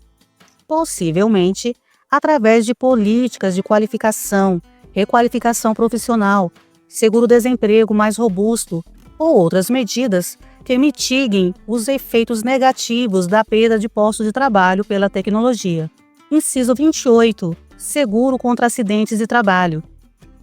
possivelmente através de políticas de qualificação, requalificação profissional, seguro-desemprego mais robusto ou outras medidas que mitiguem os efeitos negativos da perda de postos de trabalho pela tecnologia. Inciso 28. Seguro contra acidentes de trabalho.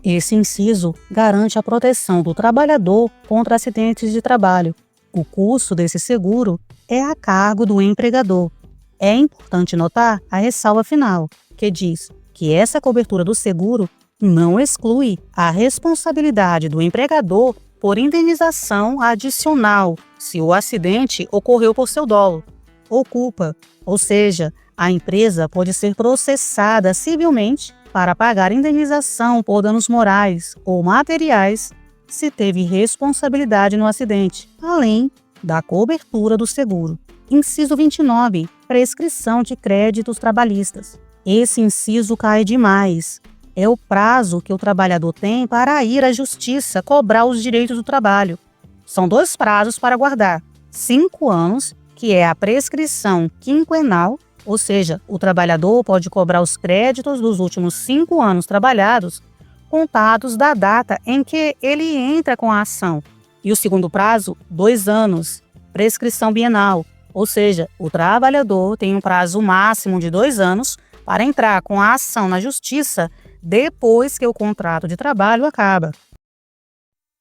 Esse inciso garante a proteção do trabalhador contra acidentes de trabalho. O custo desse seguro é a cargo do empregador. É importante notar a ressalva final, que diz que essa cobertura do seguro não exclui a responsabilidade do empregador por indenização adicional se o acidente ocorreu por seu dolo ou culpa, ou seja, a empresa pode ser processada civilmente para pagar indenização por danos morais ou materiais se teve responsabilidade no acidente, além da cobertura do seguro. Inciso 29. Prescrição de créditos trabalhistas. Esse inciso cai demais. É o prazo que o trabalhador tem para ir à justiça cobrar os direitos do trabalho. São 2 prazos para guardar: 5 anos, que é a prescrição quinquenal, ou seja, o trabalhador pode cobrar os créditos dos últimos 5 anos trabalhados, contados da data em que ele entra com a ação. E o segundo prazo, 2 anos, prescrição bienal, ou seja, o trabalhador tem um prazo máximo de 2 anos para entrar com a ação na justiça depois que o contrato de trabalho acaba.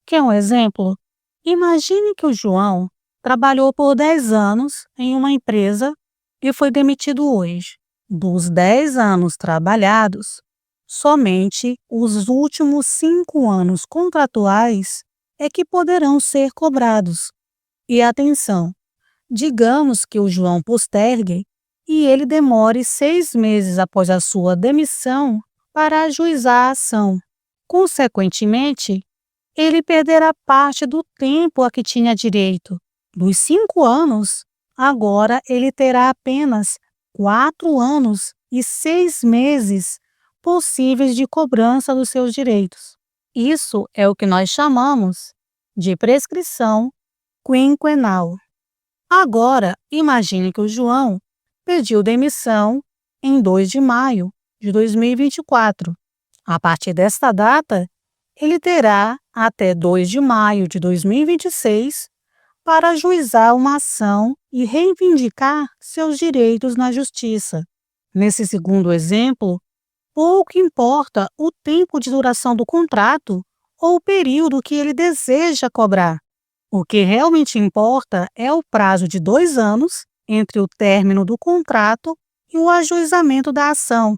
Quer um exemplo? Imagine que o João trabalhou por 10 anos em uma empresa e foi demitido hoje. Dos 10 anos trabalhados, somente os últimos 5 anos contratuais é que poderão ser cobrados. E atenção, digamos que o João postergue e ele demore 6 meses após a sua demissão para ajuizar a ação. Consequentemente, ele perderá parte do tempo a que tinha direito. Dos 5 anos, agora ele terá apenas 4 anos e 6 meses possíveis de cobrança dos seus direitos. Isso é o que nós chamamos de prescrição quinquenal. Agora, imagine que o João pediu demissão em 2 de maio de 2024. A partir desta data, ele terá até 2 de maio de 2026 para ajuizar uma ação e reivindicar seus direitos na justiça. Nesse segundo exemplo, pouco importa o tempo de duração do contrato ou o período que ele deseja cobrar. O que realmente importa é o prazo de 2 anos entre o término do contrato e o ajuizamento da ação.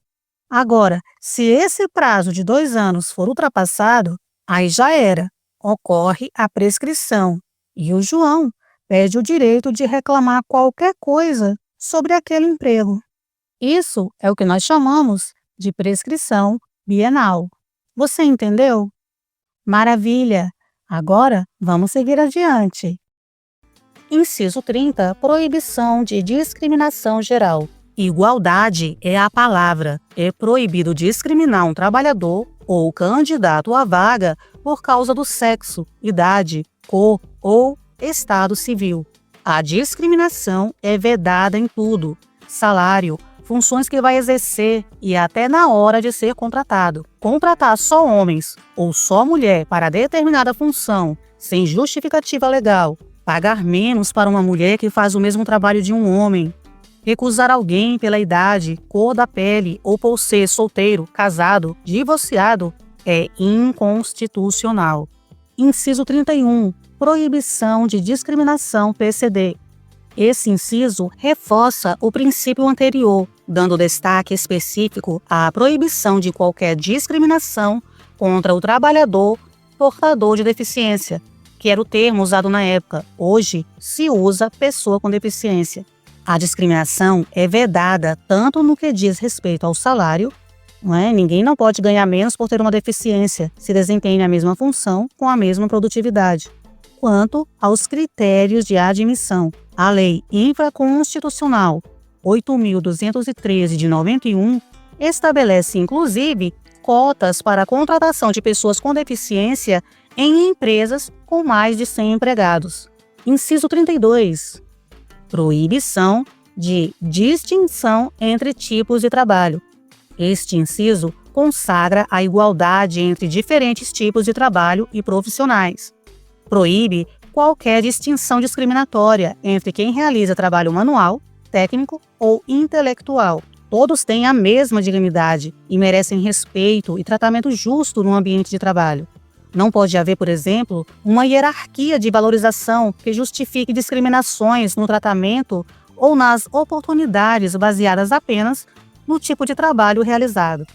Agora, se esse prazo de 2 anos for ultrapassado, aí já era, ocorre a prescrição e o João perde o direito de reclamar qualquer coisa sobre aquele emprego. Isso é o que nós chamamos de prescrição bienal. Você entendeu? Maravilha! Agora vamos seguir adiante. Inciso 30. Proibição de discriminação geral. Igualdade é a palavra. É proibido discriminar um trabalhador ou candidato à vaga por causa do sexo, idade, cor ou estado civil. A discriminação é vedada em tudo: salário, funções que vai exercer e até na hora de ser contratado. Contratar só homens ou só mulher para determinada função, sem justificativa legal, pagar menos para uma mulher que faz o mesmo trabalho de um homem, recusar alguém pela idade, cor da pele ou por ser solteiro, casado, divorciado, é inconstitucional. Inciso 31. Proibição de discriminação PCD. Esse inciso reforça o princípio anterior, dando destaque específico à proibição de qualquer discriminação contra o trabalhador portador de deficiência, que era o termo usado na época. Hoje se usa pessoa com deficiência. A discriminação é vedada tanto no que diz respeito ao salário, ninguém não pode ganhar menos por ter uma deficiência, se desempenha a mesma função com a mesma produtividade, quanto aos critérios de admissão. A Lei Infraconstitucional 8.213 de 91 estabelece, inclusive, cotas para a contratação de pessoas com deficiência em empresas com mais de 100 empregados. Inciso 32. Proibição de distinção entre tipos de trabalho. Este inciso consagra a igualdade entre diferentes tipos de trabalho e profissionais. Proíbe qualquer distinção discriminatória entre quem realiza trabalho manual, técnico ou intelectual. Todos têm a mesma dignidade e merecem respeito e tratamento justo no ambiente de trabalho. Não pode haver, por exemplo, uma hierarquia de valorização que justifique discriminações no tratamento ou nas oportunidades baseadas apenas no tipo de trabalho realizado.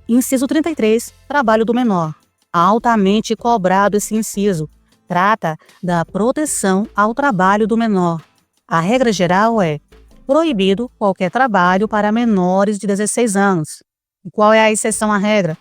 Inciso 33. Trabalho do menor. Altamente cobrado esse inciso. Trata da proteção ao trabalho do menor. A regra geral é proibido qualquer trabalho para menores de 16 anos. E qual é a exceção à regra?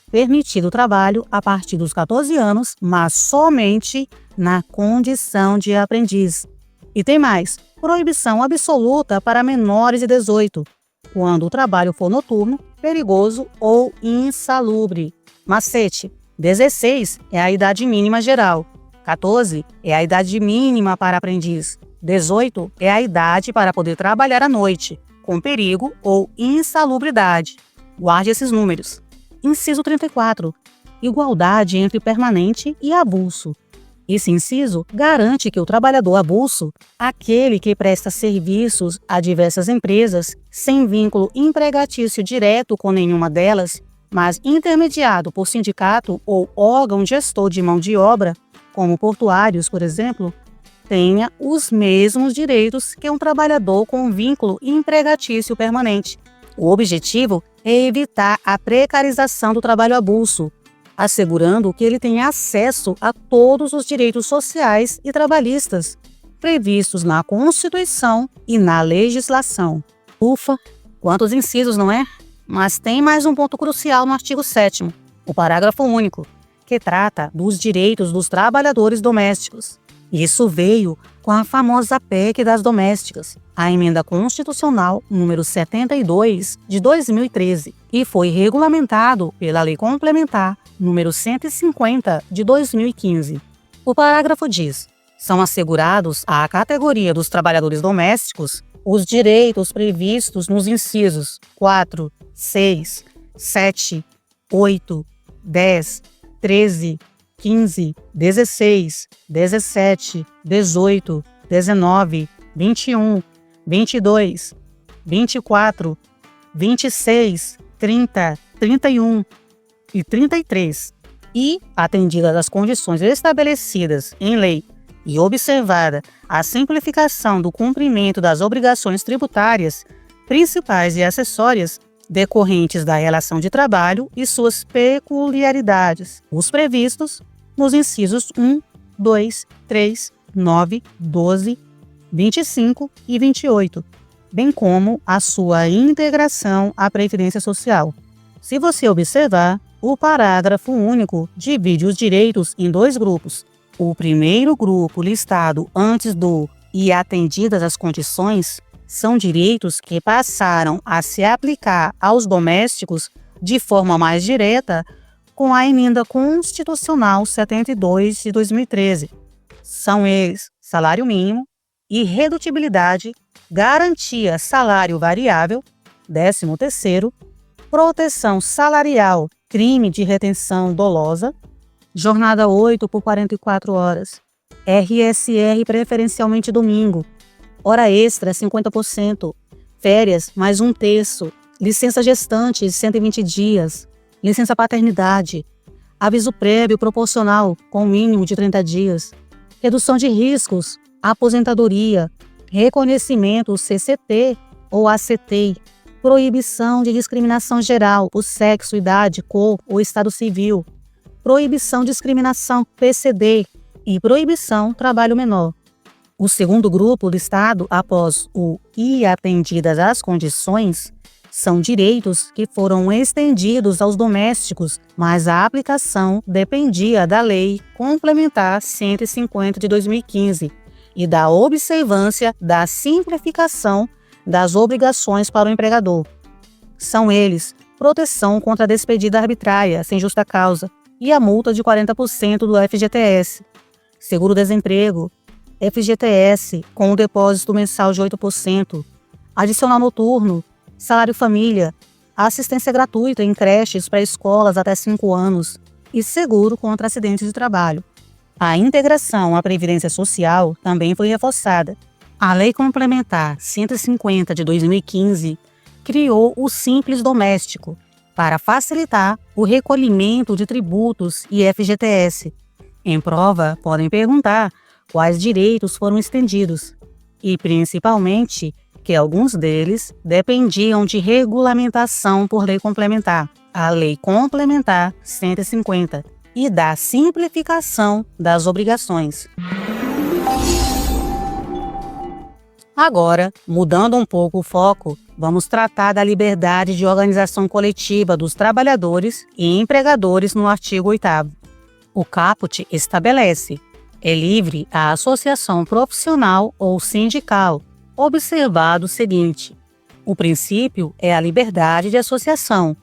Permitido o trabalho a partir dos 14 anos, mas somente na condição de aprendiz. E tem mais, proibição absoluta para menores de 18, quando o trabalho for noturno, perigoso ou insalubre. Macete: 16 é a idade mínima geral, 14 é a idade mínima para aprendiz, 18 é a idade para poder trabalhar à noite, com perigo ou insalubridade. Guarde esses números. Inciso 34. Igualdade entre permanente e avulso. Esse inciso garante que o trabalhador avulso, aquele que presta serviços a diversas empresas, sem vínculo empregatício direto com nenhuma delas, mas intermediado por sindicato ou órgão gestor de mão de obra, como portuários, por exemplo, tenha os mesmos direitos que um trabalhador com vínculo empregatício permanente. O objetivo é evitar a precarização do trabalho avulso, assegurando que ele tenha acesso a todos os direitos sociais e trabalhistas previstos na Constituição e na legislação. Ufa, quantos incisos, não é? Mas tem mais um ponto crucial no artigo 7º, o parágrafo único, que trata dos direitos dos trabalhadores domésticos. Isso veio com a famosa PEC das domésticas, a Emenda Constitucional número 72 de 2013, e foi regulamentado pela Lei Complementar número 150 de 2015. O parágrafo diz: são assegurados à categoria dos trabalhadores domésticos os direitos previstos nos incisos 4, 6, 7, 8, 10, 13, 15, 16, 17, 18, 19, 21, 22, 24, 26, 30, 31 e 33, e, atendidas as condições estabelecidas em lei e observada a simplificação do cumprimento das obrigações tributárias, principais e acessórias, decorrentes da relação de trabalho e suas peculiaridades, os previstos nos incisos 1, 2, 3, 9, 12, 25 e 28, bem como a sua integração à Previdência Social. Se você observar, o parágrafo único divide os direitos em dois grupos. O primeiro grupo, listado antes do "e atendidas as condições", são direitos que passaram a se aplicar aos domésticos de forma mais direta com a Emenda Constitucional 72 de 2013. São eles salário mínimo, irredutibilidade, garantia salário variável, 13º, proteção salarial, crime de retenção dolosa, jornada 8 por 44 horas, RSR preferencialmente domingo, hora extra 50%, férias mais 1/3, licença gestante 120 dias, licença paternidade, aviso prévio proporcional com mínimo de 30 dias, redução de riscos, aposentadoria, reconhecimento CCT ou ACT, proibição de discriminação geral por sexo, idade, cor ou estado civil, proibição de discriminação PCD e proibição trabalho menor. O segundo grupo listado após o "e atendidas as condições" são direitos que foram estendidos aos domésticos, mas a aplicação dependia da Lei Complementar 150 de 2015 e da observância da simplificação das obrigações para o empregador. São eles: proteção contra a despedida arbitrária sem justa causa e a multa de 40% do FGTS, seguro-desemprego, FGTS com o depósito mensal de 8%, adicional noturno, salário família, assistência gratuita em creches para escolas até 5 anos e seguro contra acidentes de trabalho. A integração à Previdência Social também foi reforçada. A Lei Complementar 150 de 2015 criou o Simples Doméstico para facilitar o recolhimento de tributos e FGTS. Em prova, podem perguntar quais direitos foram estendidos e, principalmente, que alguns deles dependiam de regulamentação por lei complementar, a Lei Complementar 150, e da simplificação das obrigações. Agora, mudando um pouco o foco, vamos tratar da liberdade de organização coletiva dos trabalhadores e empregadores no artigo 8º. O caput estabelece: é livre a associação profissional ou sindical, observado o seguinte: o princípio é a liberdade de associação.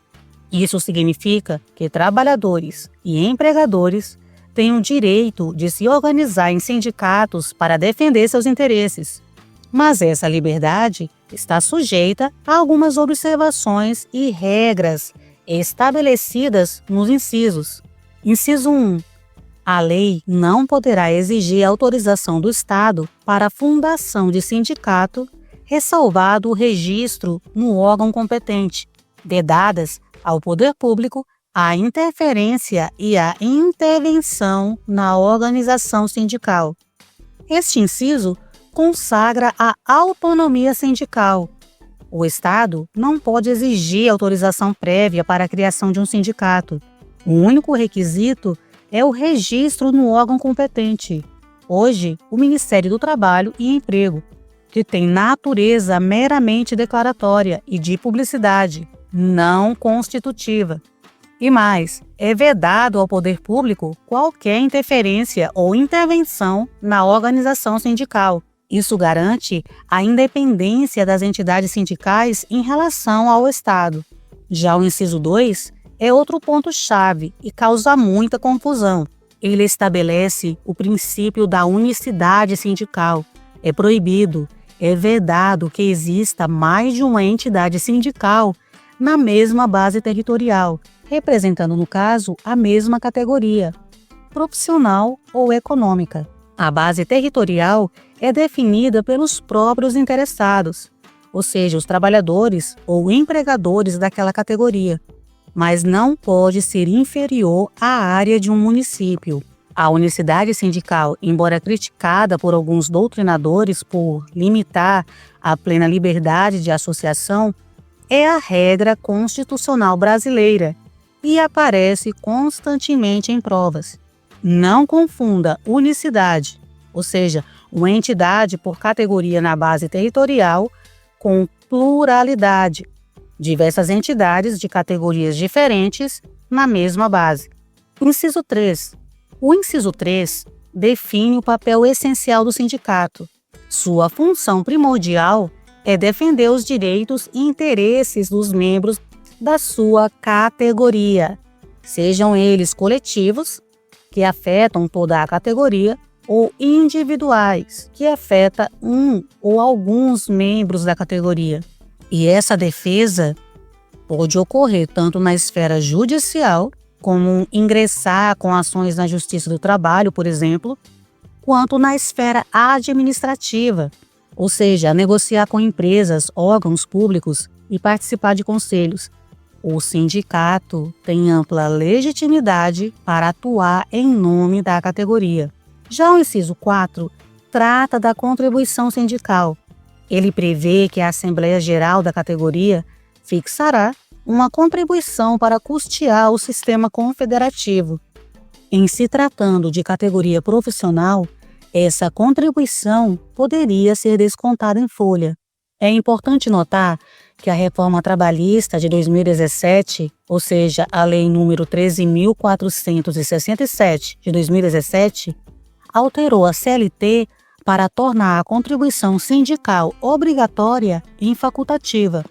Isso significa que trabalhadores e empregadores têm o direito de se organizar em sindicatos para defender seus interesses. Mas essa liberdade está sujeita a algumas observações e regras estabelecidas nos incisos. Inciso 1. A lei não poderá exigir autorização do Estado para a fundação de sindicato, ressalvado o registro no órgão competente, vedadas ao poder público a interferência e a intervenção na organização sindical. Este inciso consagra a autonomia sindical. O Estado não pode exigir autorização prévia para a criação de um sindicato. O único requisito é o registro no órgão competente, hoje o Ministério do Trabalho e Emprego, que tem natureza meramente declaratória e de publicidade, não constitutiva. E mais, é vedado ao poder público qualquer interferência ou intervenção na organização sindical. Isso garante a independência das entidades sindicais em relação ao Estado. Já o inciso 2 é outro ponto-chave e causa muita confusão. Ele estabelece o princípio da unicidade sindical. É proibido, é vedado que exista mais de uma entidade sindical na mesma base territorial, representando, no caso, a mesma categoria, profissional ou econômica. A base territorial é definida pelos próprios interessados, ou seja, os trabalhadores ou empregadores daquela categoria, mas não pode ser inferior à área de um município. A unicidade sindical, embora criticada por alguns doutrinadores por limitar a plena liberdade de associação, é a regra constitucional brasileira e aparece constantemente em provas. Não confunda unicidade, ou seja, uma entidade por categoria na base territorial, com pluralidade, diversas entidades de categorias diferentes na mesma base. Inciso 3. O inciso 3 define o papel essencial do sindicato. Sua função primordial é defender os direitos e interesses dos membros da sua categoria, sejam eles coletivos, que afetam toda a categoria, ou individuais, que afeta um ou alguns membros da categoria. E essa defesa pode ocorrer tanto na esfera judicial, como ingressar com ações na Justiça do Trabalho, por exemplo, quanto na esfera administrativa, ou seja, negociar com empresas, órgãos públicos e participar de conselhos. O sindicato tem ampla legitimidade para atuar em nome da categoria. Já o inciso 4 trata da contribuição sindical. Ele prevê que a Assembleia Geral da categoria fixará uma contribuição para custear o sistema confederativo. Em se tratando de categoria profissional, essa contribuição poderia ser descontada em folha. É importante notar que a reforma trabalhista de 2017, ou seja, a Lei nº 13.467 de 2017, alterou a CLT para tornar a contribuição sindical obrigatória e facultativa.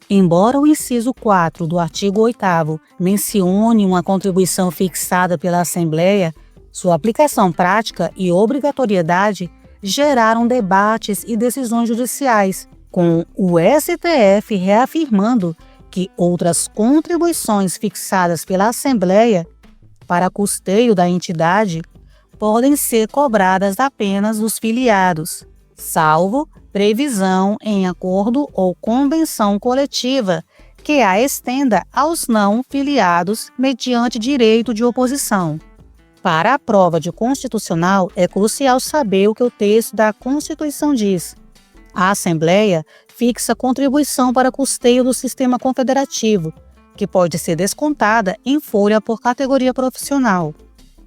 Embora o inciso 4 do artigo 8º mencione uma contribuição fixada pela Assembleia, sua aplicação prática e obrigatoriedade geraram debates e decisões judiciais, com o STF reafirmando que outras contribuições fixadas pela Assembleia para custeio da entidade podem ser cobradas apenas dos filiados, salvo previsão em acordo ou convenção coletiva que a estenda aos não filiados mediante direito de oposição. Para a prova de constitucional, é crucial saber o que o texto da Constituição diz. A Assembleia fixa contribuição para custeio do sistema confederativo, que pode ser descontada em folha por categoria profissional.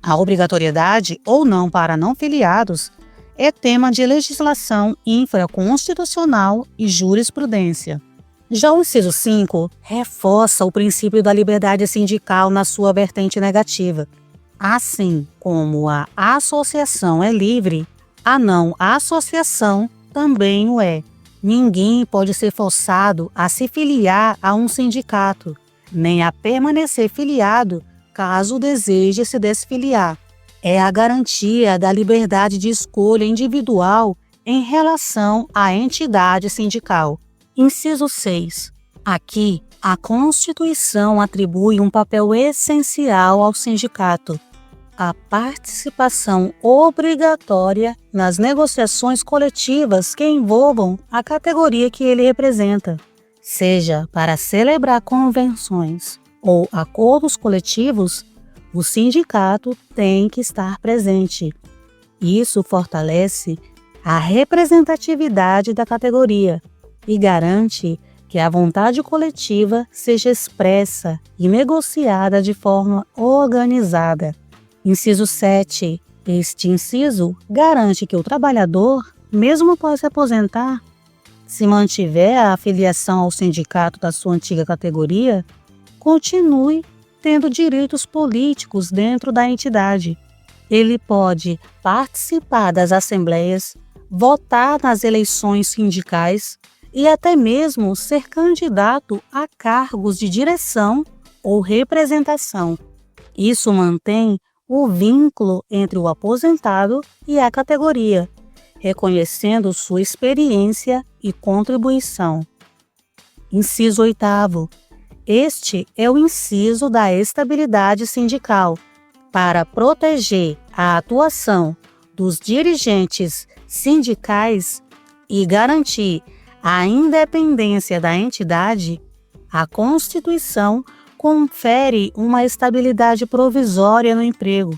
A obrigatoriedade ou não para não filiados é tema de legislação infraconstitucional e jurisprudência. Já o inciso 5 reforça o princípio da liberdade sindical na sua vertente negativa. Assim como a associação é livre, a não associação também o é. Ninguém pode ser forçado a se filiar a um sindicato, nem a permanecer filiado caso deseje se desfiliar. É a garantia da liberdade de escolha individual em relação à entidade sindical. Inciso 6. Aqui, a Constituição atribui um papel essencial ao sindicato: a participação obrigatória nas negociações coletivas que envolvam a categoria que ele representa, seja para celebrar convenções ou acordos coletivos. O sindicato tem que estar presente. Isso fortalece a representatividade da categoria e garante que a vontade coletiva seja expressa e negociada de forma organizada. Inciso 7. Este inciso garante que o trabalhador, mesmo após se aposentar, se mantiver a afiliação ao sindicato da sua antiga categoria, continue tendo direitos políticos dentro da entidade. Ele pode participar das assembleias, votar nas eleições sindicais e até mesmo ser candidato a cargos de direção ou representação. Isso mantém o vínculo entre o aposentado e a categoria, reconhecendo sua experiência e contribuição. Inciso 8º. Este é o inciso da estabilidade sindical, para proteger a atuação dos dirigentes sindicais e garantir a independência da entidade. A Constituição confere uma estabilidade provisória no emprego.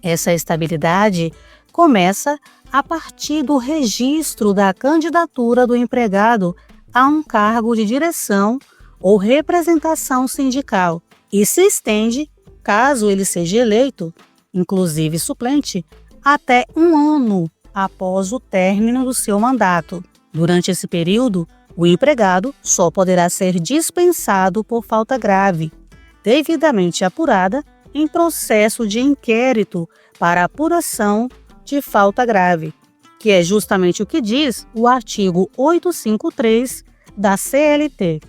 Essa estabilidade começa a partir do registro da candidatura do empregado a um cargo de direção ou representação sindical e se estende, caso ele seja eleito, inclusive suplente, até um ano após o término do seu mandato. Durante esse período, o empregado só poderá ser dispensado por falta grave, devidamente apurada em processo de inquérito para apuração de falta grave, que é justamente o que diz o artigo 853 da CLT.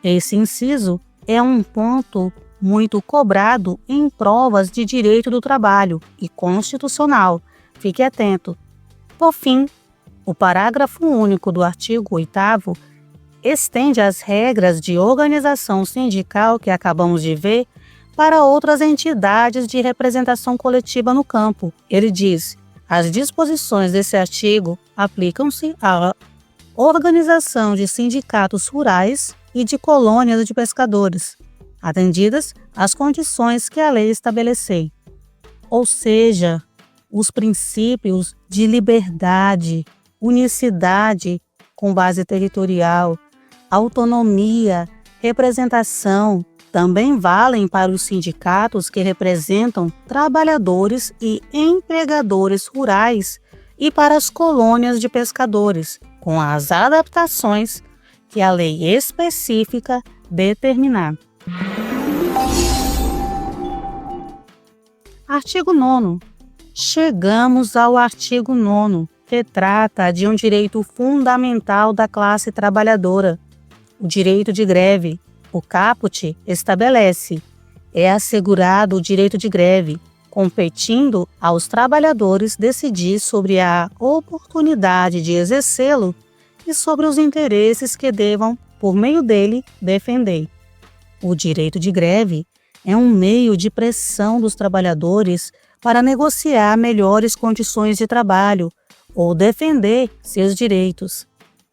Esse inciso é um ponto muito cobrado em provas de direito do trabalho e constitucional. Fique atento. Por fim, o parágrafo único do artigo 8º estende as regras de organização sindical que acabamos de ver para outras entidades de representação coletiva no campo. Ele diz: as disposições desse artigo aplicam-se à organização de sindicatos rurais e de colônias de pescadores, atendidas as condições que a lei estabelecer. Ou seja, os princípios de liberdade, unicidade com base territorial, autonomia, representação, também valem para os sindicatos que representam trabalhadores e empregadores rurais e para as colônias de pescadores, com as adaptações que a lei específica determinar. Artigo 9º. Chegamos ao artigo 9º, que trata de um direito fundamental da classe trabalhadora, o direito de greve. O caput estabelece: é assegurado o direito de greve, competindo aos trabalhadores decidir sobre a oportunidade de exercê-lo e sobre os interesses que devam, por meio dele, defender. O direito de greve é um meio de pressão dos trabalhadores para negociar melhores condições de trabalho ou defender seus direitos.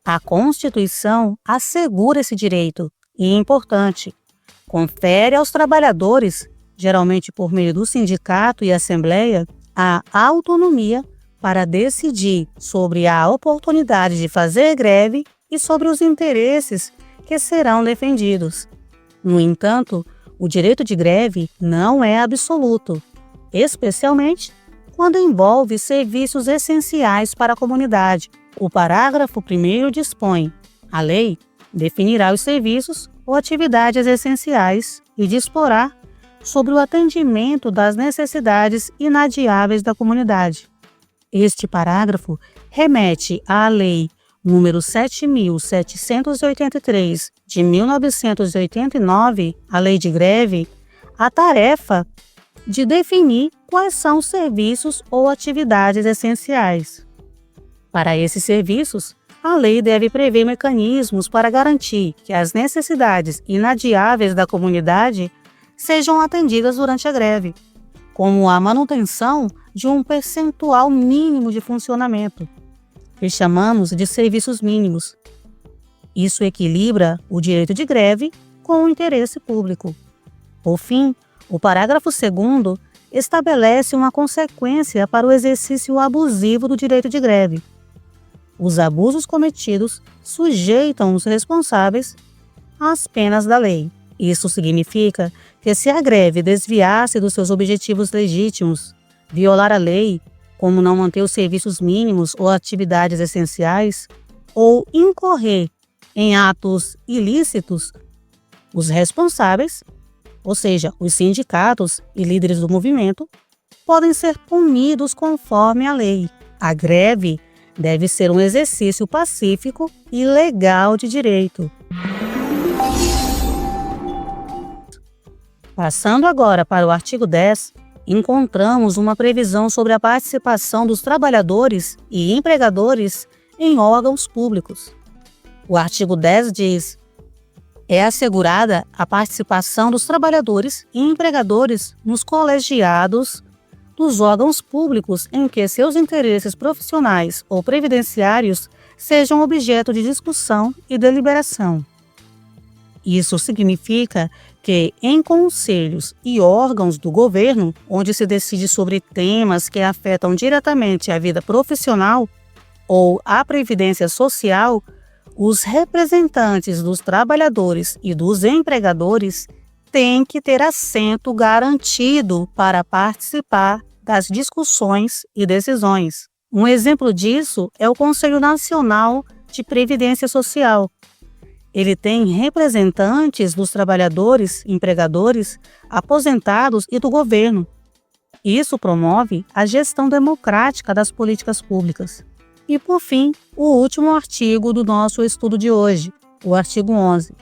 A Constituição assegura esse direito e, importante, confere aos trabalhadores, geralmente por meio do sindicato e assembleia, a autonomia para decidir sobre a oportunidade de fazer greve e sobre os interesses que serão defendidos. No entanto, o direito de greve não é absoluto, especialmente quando envolve serviços essenciais para a comunidade. O parágrafo 1º dispõe: a lei definirá os serviços ou atividades essenciais e disporá sobre o atendimento das necessidades inadiáveis da comunidade. Este parágrafo remete à Lei nº 7.783, de 1989, a Lei de Greve, a tarefa de definir quais são os serviços ou atividades essenciais. Para esses serviços, a lei deve prever mecanismos para garantir que as necessidades inadiáveis da comunidade sejam atendidas durante a greve, como a manutenção de um percentual mínimo de funcionamento, que chamamos de serviços mínimos. Isso equilibra o direito de greve com o interesse público. Por fim, o parágrafo 2º estabelece uma consequência para o exercício abusivo do direito de greve. Os abusos cometidos sujeitam os responsáveis às penas da lei. Isso significa que, se a greve desviar-se dos seus objetivos legítimos, violar a lei, como não manter os serviços mínimos ou atividades essenciais, ou incorrer em atos ilícitos, os responsáveis, ou seja, os sindicatos e líderes do movimento, podem ser punidos conforme a lei. A greve deve ser um exercício pacífico e legal de direito. Passando agora para o artigo 10, encontramos uma previsão sobre a participação dos trabalhadores e empregadores em órgãos públicos. O artigo 10 diz: é assegurada a participação dos trabalhadores e empregadores nos colegiados dos órgãos públicos em que seus interesses profissionais ou previdenciários sejam objeto de discussão e deliberação. Isso significa que, em conselhos e órgãos do governo, onde se decide sobre temas que afetam diretamente a vida profissional ou a previdência social, os representantes dos trabalhadores e dos empregadores têm que ter assento garantido para participar das discussões e decisões. Um exemplo disso é o Conselho Nacional de Previdência Social. Ele tem representantes dos trabalhadores, empregadores, aposentados e do governo. Isso promove a gestão democrática das políticas públicas. E, por fim, o último artigo do nosso estudo de hoje, o artigo 11.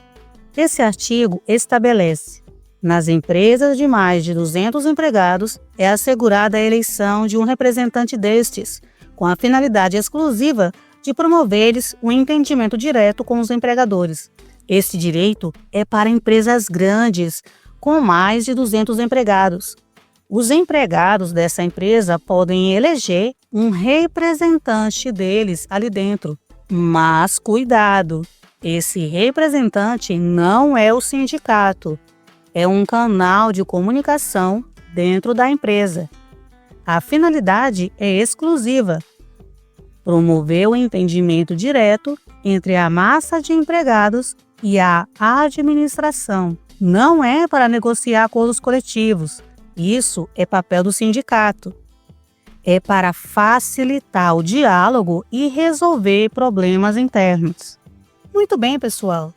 Esse artigo estabelece: nas empresas de mais de 200 empregados, é assegurada a eleição de um representante destes, com a finalidade exclusiva de promover-lhes um entendimento direto com os empregadores. Este direito é para empresas grandes, com mais de 200 empregados. Os empregados dessa empresa podem eleger um representante deles ali dentro. Mas cuidado, esse representante não é o sindicato, é um canal de comunicação dentro da empresa. A finalidade é exclusiva: promover o entendimento direto entre a massa de empregados e a administração. Não é para negociar acordos coletivos. Isso é papel do sindicato. É para facilitar o diálogo e resolver problemas internos. Muito bem, pessoal.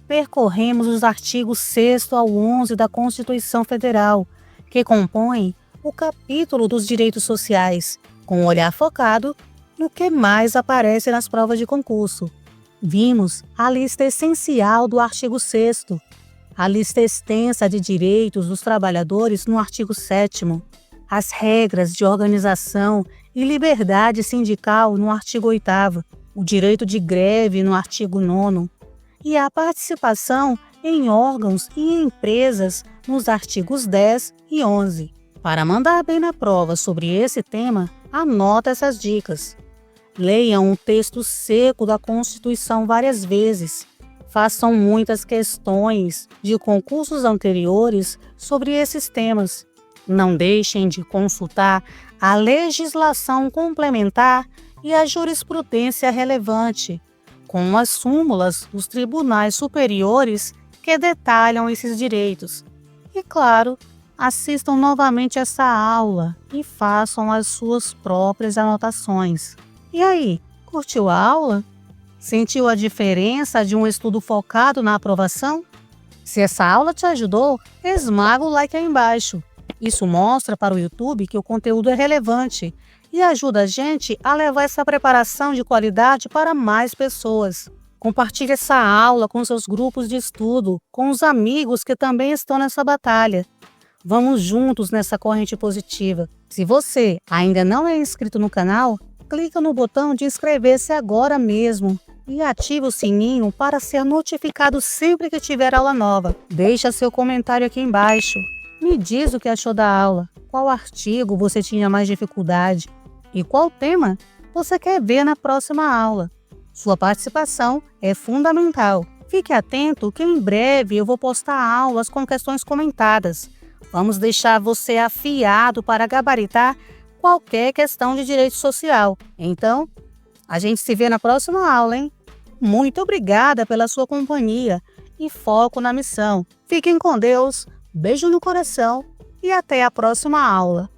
Percorremos os artigos 6º ao 11 da Constituição Federal, que compõem o capítulo dos direitos sociais, com um olhar focado no que mais aparece nas provas de concurso. Vimos a lista essencial do artigo 6º, a lista extensa de direitos dos trabalhadores no artigo 7º, as regras de organização e liberdade sindical no artigo 8º, o direito de greve no artigo 9º e a participação em órgãos e empresas nos artigos 10 e 11. Para mandar bem na prova sobre esse tema, anota essas dicas. Leiam um texto seco da Constituição várias vezes. Façam muitas questões de concursos anteriores sobre esses temas. Não deixem de consultar a legislação complementar e a jurisprudência relevante, com as súmulas dos tribunais superiores que detalham esses direitos. E, claro, assistam novamente essa aula e façam as suas próprias anotações. E aí, curtiu a aula? Sentiu a diferença de um estudo focado na aprovação? Se essa aula te ajudou, esmaga o like aí embaixo. Isso mostra para o YouTube que o conteúdo é relevante e ajuda a gente a levar essa preparação de qualidade para mais pessoas. Compartilhe essa aula com seus grupos de estudo, com os amigos que também estão nessa batalha. Vamos juntos nessa corrente positiva. Se você ainda não é inscrito no canal, clica no botão de inscrever-se agora mesmo e ative o sininho para ser notificado sempre que tiver aula nova. Deixa seu comentário aqui embaixo. Me diz o que achou da aula, qual artigo você tinha mais dificuldade e qual tema você quer ver na próxima aula. Sua participação é fundamental. Fique atento que em breve eu vou postar aulas com questões comentadas. Vamos deixar você afiado para gabaritar qualquer questão de direito social. Então, a gente se vê na próxima aula, hein? Muito obrigada pela sua companhia e foco na missão. Fiquem com Deus, beijo no coração e até a próxima aula.